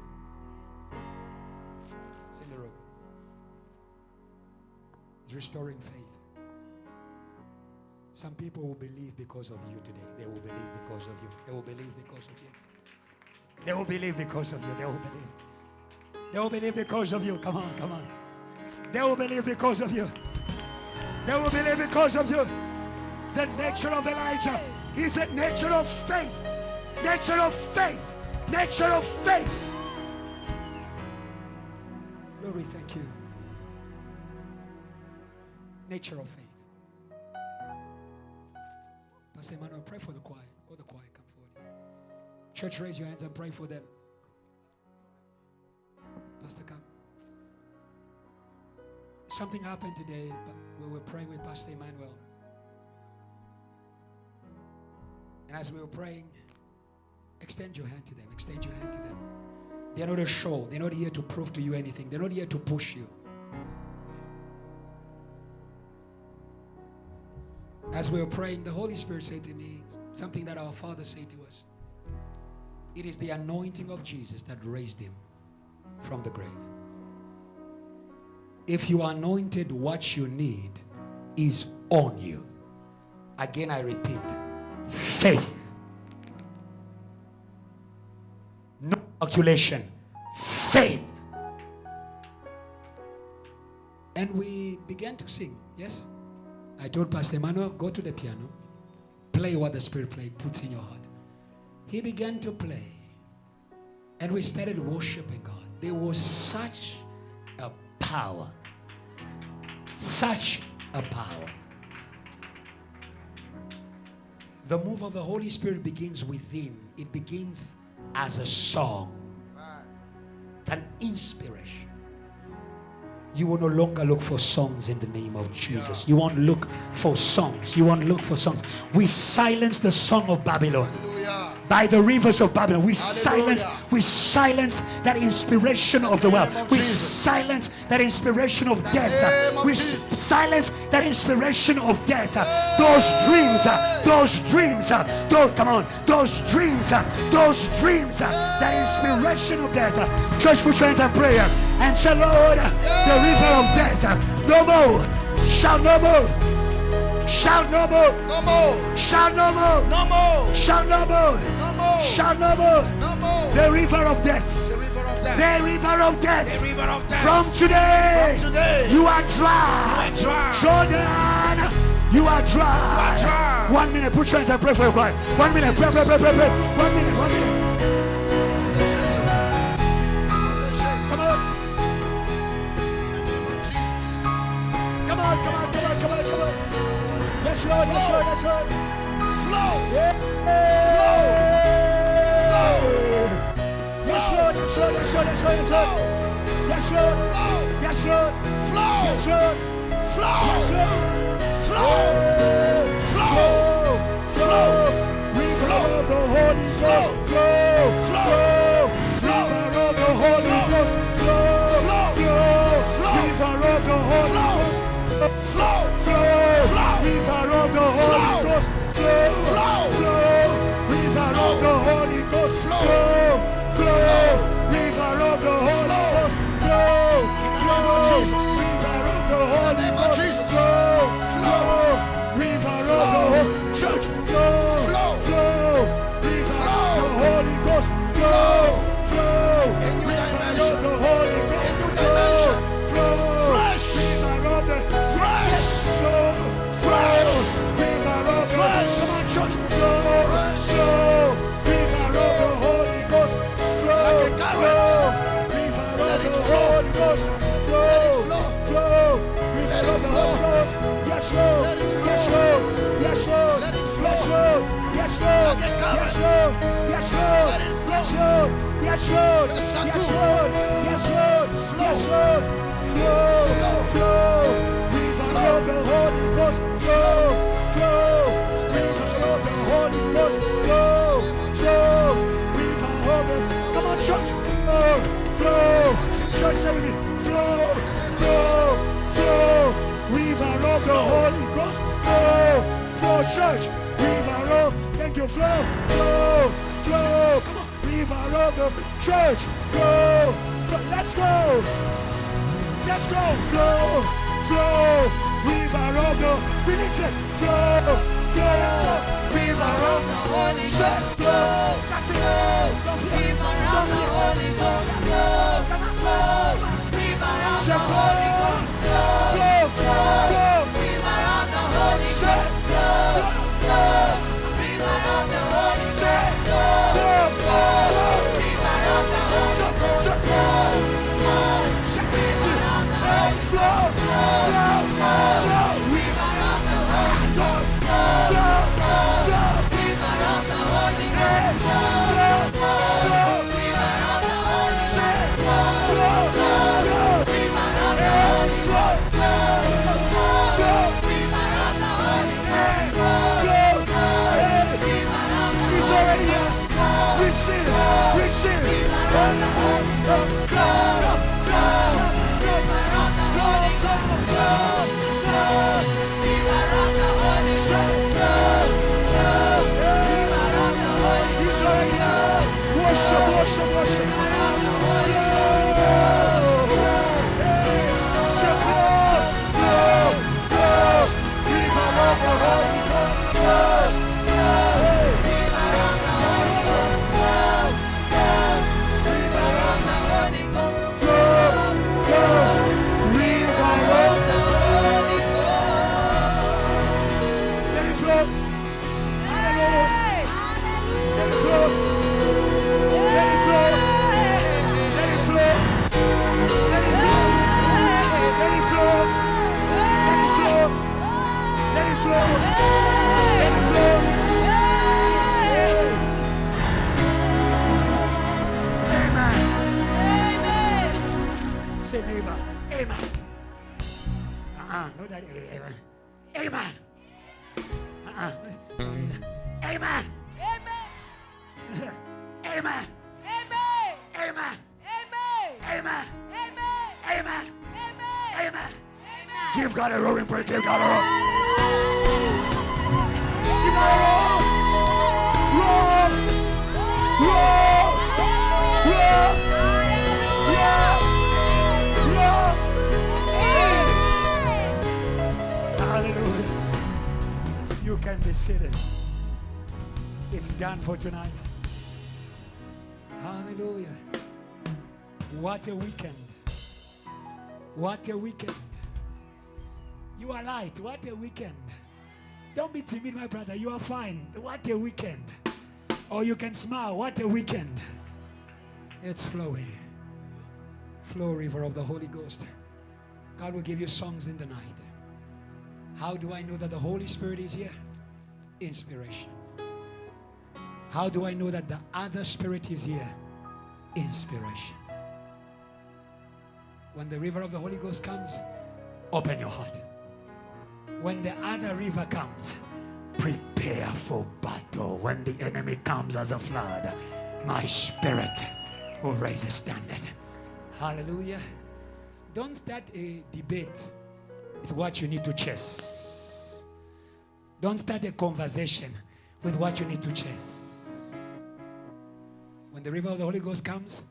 He's in the room. He's restoring faith. Some people will believe because of you today. They will believe because of you. They will believe because of you. They will believe because of you. They will believe. They will believe because of you. Come on, come on. They will believe because of you. They will believe because of you. The nature of Elijah is a nature of faith. Nature of faith. Nature of faith. Lord, we thank you. Nature of faith. Pastor Emmanuel, pray for the choir. All the choir, come forward. Church, raise your hands and pray for them. Pastor, come. Something happened today, but we were praying with Pastor Emmanuel. And as we were praying, extend your hand to them. Extend your hand to them. They're not a show. They're not here to prove to you anything. They're not here to push you. As we were praying, the Holy Spirit said to me something that our Father said to us. It is the anointing of Jesus that raised him from the grave. If you are anointed, what you need is on you. Again, I repeat, faith. No calculation. Faith. And we began to sing. Yes? I told Pastor Emmanuel, go to the piano. Play what the Spirit puts in your heart. He began to play. And we started worshiping God. There was such a power. Such a power. The move of the Holy Spirit begins within. It begins as a song. It's an inspiration. You will no longer look for songs in the name of Jesus. You won't look for songs. You won't look for songs. We silence the song of Babylon. Hallelujah. By the rivers of Babylon. We Hallelujah. silence that inspiration of the world. We Jesus. silence that inspiration of death. name of We Jesus. silence that inspiration of death. Those dreams, come on, those dreams, that inspiration of death. Church, put your hands in prayer and say, Lord, the river of death, no more, shall no more. Shout no more. No more. Shout no more. No more. Shout no more. No more. Shout no more. No more. The river of death. The river of death. The river of death. The river of death. From today, From today, you are dry. you are dry. Jordan, you are dry. You are dry. 1 minute. Put your hands and pray for your choir. 1 minute. Pray. 1 minute. 1 minute. Come on. Come on. Yes, Lord. Flow. Yeah. Yes, Lord. Yes, Lord. River of the Holy Ghost, flow. River of the Holy Ghost, flow. River of the Holy Ghost, flow. River of the Holy Ghost, flow. River of the Holy Ghost, flow. River of the Holy Ghost, flow. River of the Holy Ghost, flow. River of the Holy Church, flow. River of the Holy Ghost, flow. River of the Holy Ghost, flow. Fresh. River of the Fresh. flow. River of the come on, church, flow. River of the Holy Ghost, flow. Like a current. River Let of it the flow. Holy Ghost, Let it flow. flow. Let River it of the flow. Holy Ghost, yes, Lord. Let it flow. Yes, Lord. Yes, Lord. Let it flow. Yes, Lord. Yes, Lord. Like a current. Yes, Lord. Yes, Lord. Let it flow. Yes, Lord. Yes, Lord. Yes, I Yes, do. Lord. Yes, Lord. Flow. Yes, Lord. Flow. River of the Holy Ghost, flow. River of the Holy Ghost, flow. River of the come on, church. Flow. Church, say with me. Flow. River of the Holy Ghost, flow, church. River of, thank you, flow. Come on, river of the church, flow. Let's go, flow. River of the, release it, flow. Let's go, river of the Holy Ghost, flow. That's it. River of the Holy Ghost, flow. River of the Holy Ghost, flow. River of the Holy Ghost, flow. River of the Holy Ghost, flow. River of the Holy Ghost, flow. River of the Holy Ghost, flow. River of the Holy Ghost, flow. No, that. Amen. Amen. Amen. Amen. Amen. Amen. Amen. Amen. Amen. Amen. Give God a roaring praise. Give God a roar. Give God a roar. Roar. Roar. Roar. Roar. Hallelujah. You can be seated. It's done for tonight. Hallelujah. What a weekend. What a weekend. You are light. What a weekend. Don't be timid, my brother. You are fine. What a weekend. Or you can smile. What a weekend. It's flowing. Flow, river of the Holy Ghost. God will give you songs in the night. How do I know that the Holy Spirit is here? Inspiration. How do I know that the other spirit is here? Inspiration. When the river of the Holy Ghost comes, open your heart. When the other river comes, prepare for battle. When the enemy comes as a flood, my spirit will raise a standard. Hallelujah. Don't start a debate with what you need to chase. Don't start a conversation with what you need to chase. When the river of the Holy Ghost comes,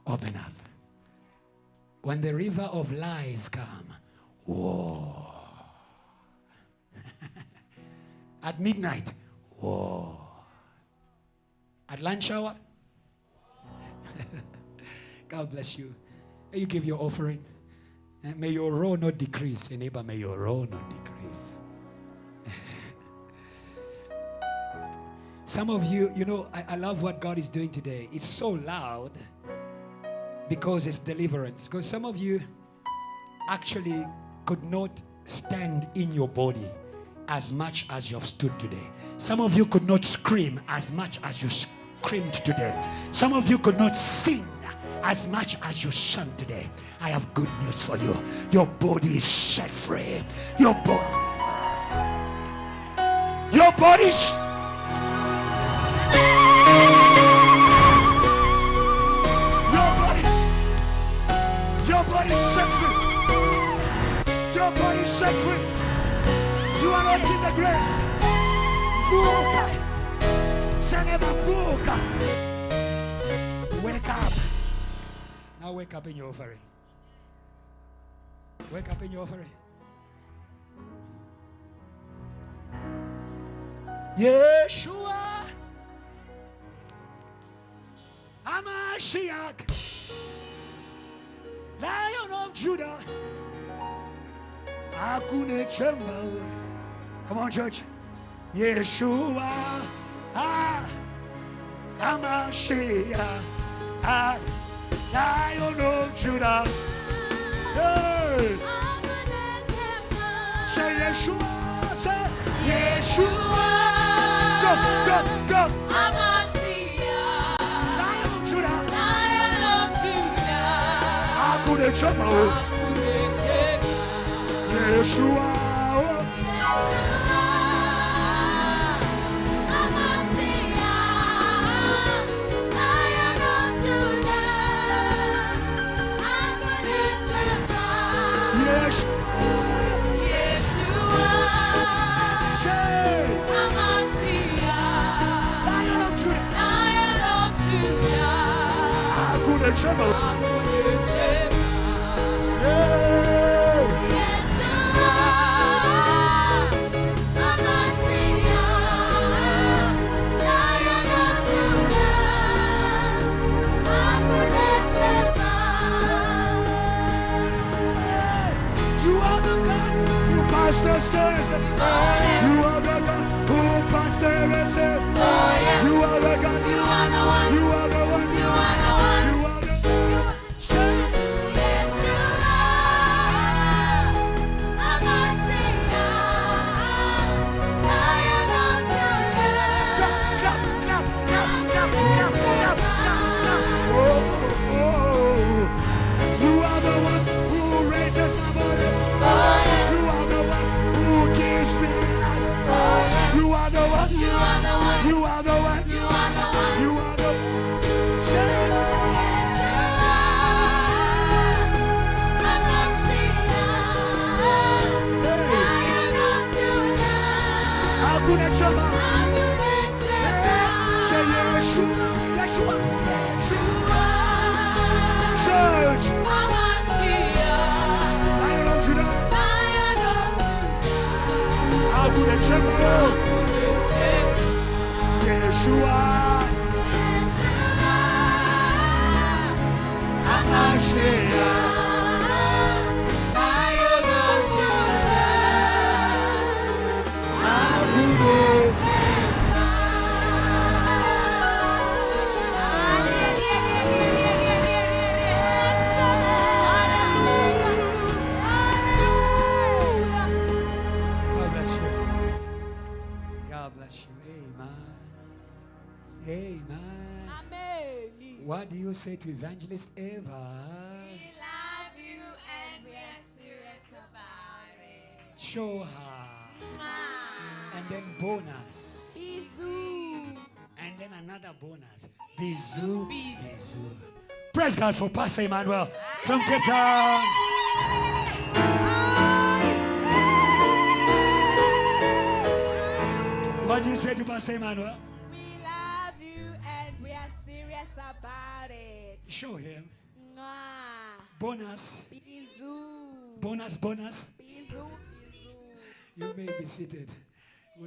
open up. When the river of lies come, whoa. At midnight, whoa. At lunch hour, God bless you. May you give your offering. And may your row not decrease. Hey, neighbor, may your row not decrease. Some of you, you know, I love what God is doing today. It's so loud because it's deliverance. Because some of you actually could not stand in your body as much as you have stood today. Some of you could not scream as much as you screamed today. Some of you could not sing as much as you sang today. I have good news for you. Your body is set free. Your body's set free. Your body's set free. You are not in the grave. Vuka. Saneba vuka. Wake up. Now wake up in your offering. Wake up in your offering. Yeshua. Hamashiach. Lion of Judah. Akune Chemba. Come on, church. Yeshua. Hamashiach. Lion of Judah. Hey. Say Yeshua. Say Yeshua. Go, go, go. Lion of Judah. Akune Chemba. Yeshua. Trouble. Pastor says, you are the God who pastor said, you are the God, you are the one, you are the one, you are the one, you are the one. Say, yes, you are. I'm a singer. I am not to clap, clap, clap, clap, clap, clap, clap. Oh, you are the one who raises my body. You are Hakuna chama. Say Yeshua. Yeshua. Church. Lion of Judah. Hakuna chama. Yeshua. Hamashiach. Amen. What do you say to Evangelist Eva? We love you and we are serious about it. Show her. And then bonus. Bisou. And then another bonus. Bisou. Bisou. Praise God for Pastor Emmanuel from Cape Town. What do you say to Pastor Emmanuel? We love you and we are serious about it. Show him. Mwah. Bonus. Bisou. Bonus. Bisou. You may be seated.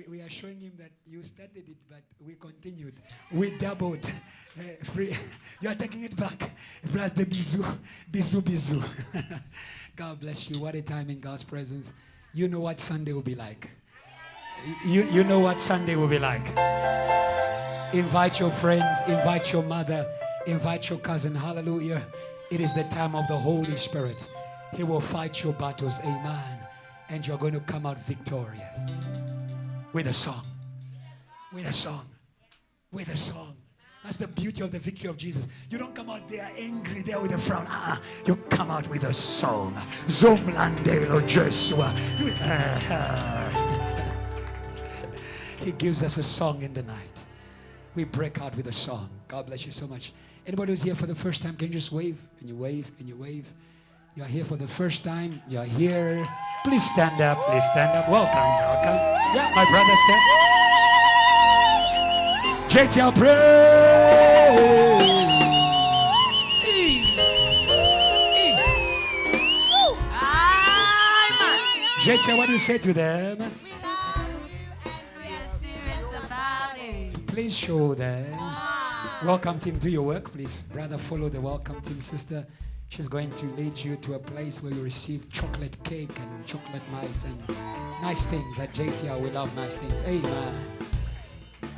We are showing him that you started it, but we continued. We doubled. Free. You are taking it back. Plus the bisou. God bless you. What a time in God's presence. You know what Sunday will be like. You know what Sunday will be like. Invite your friends, invite your mother, invite your cousin. Hallelujah. It is the time of the Holy Spirit. He will fight your battles. Amen. And you're going to come out victorious. With a song. With a song. With a song. That's the beauty of the victory of Jesus. You don't come out there angry there with a frown. You come out with a song. Zomlandelo Joshua. He gives us a song in the night. We break out with a song. God bless you so much. Anybody who's here for the first time, can you just wave? Can you wave? Can you wave? You're here for the first time. You're here. Please stand up. Please stand up. Welcome. Yeah, my brother, stand. JTL, pray. JTL, what do you say to them? We love you and we are serious about it. Please show them. Welcome team, do your work, please. Brother, follow the welcome team. Sister, she's going to lead you to a place where you receive chocolate cake and chocolate mice and nice things. At JTL, we love nice things. Amen.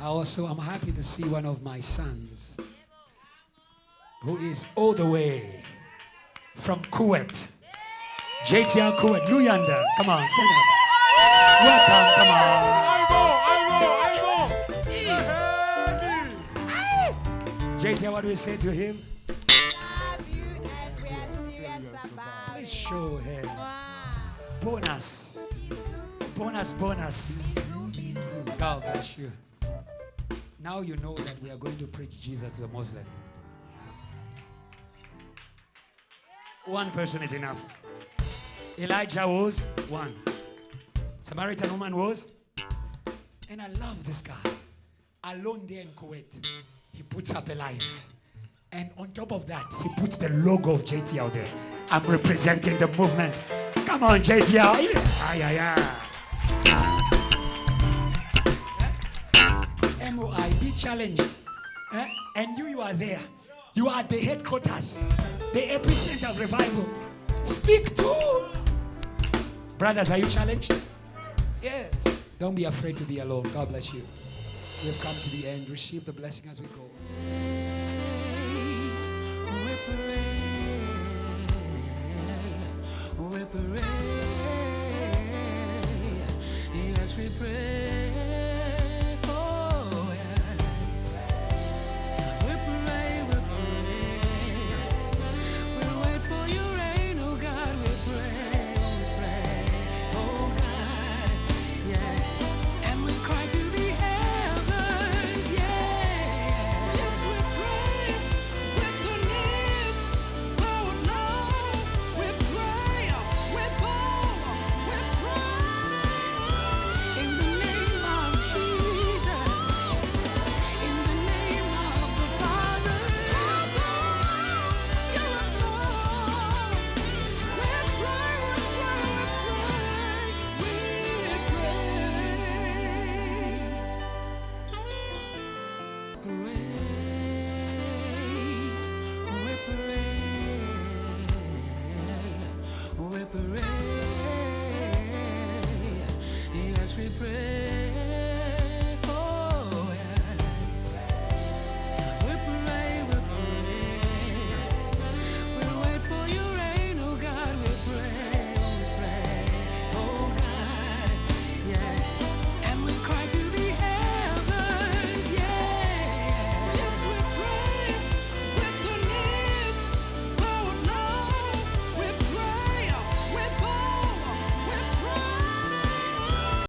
I'm happy to see one of my sons who is all the way from Kuwait. JTL Kuwait. Luyanda. Come on, stand up. Welcome, come on. JTL, what do we say to him? Love you and we are serious about it. Please show him. Bonus. Bonus. God bless you. Now you know that we are going to preach Jesus to the Muslim. One person is enough. Elijah was one. Samaritan woman was. And I love this guy. Alone there in Kuwait, he puts up a life. And on top of that, he puts the logo of JTL there. I'm representing the movement. Come on, JTL. MOI, be challenged. And you are there. You are at the headquarters, the epicenter of revival. Speak to. Brothers, are you challenged? Yes. Don't be afraid to be alone. God bless you. We have come to the end. Receive the blessing as we go. We pray.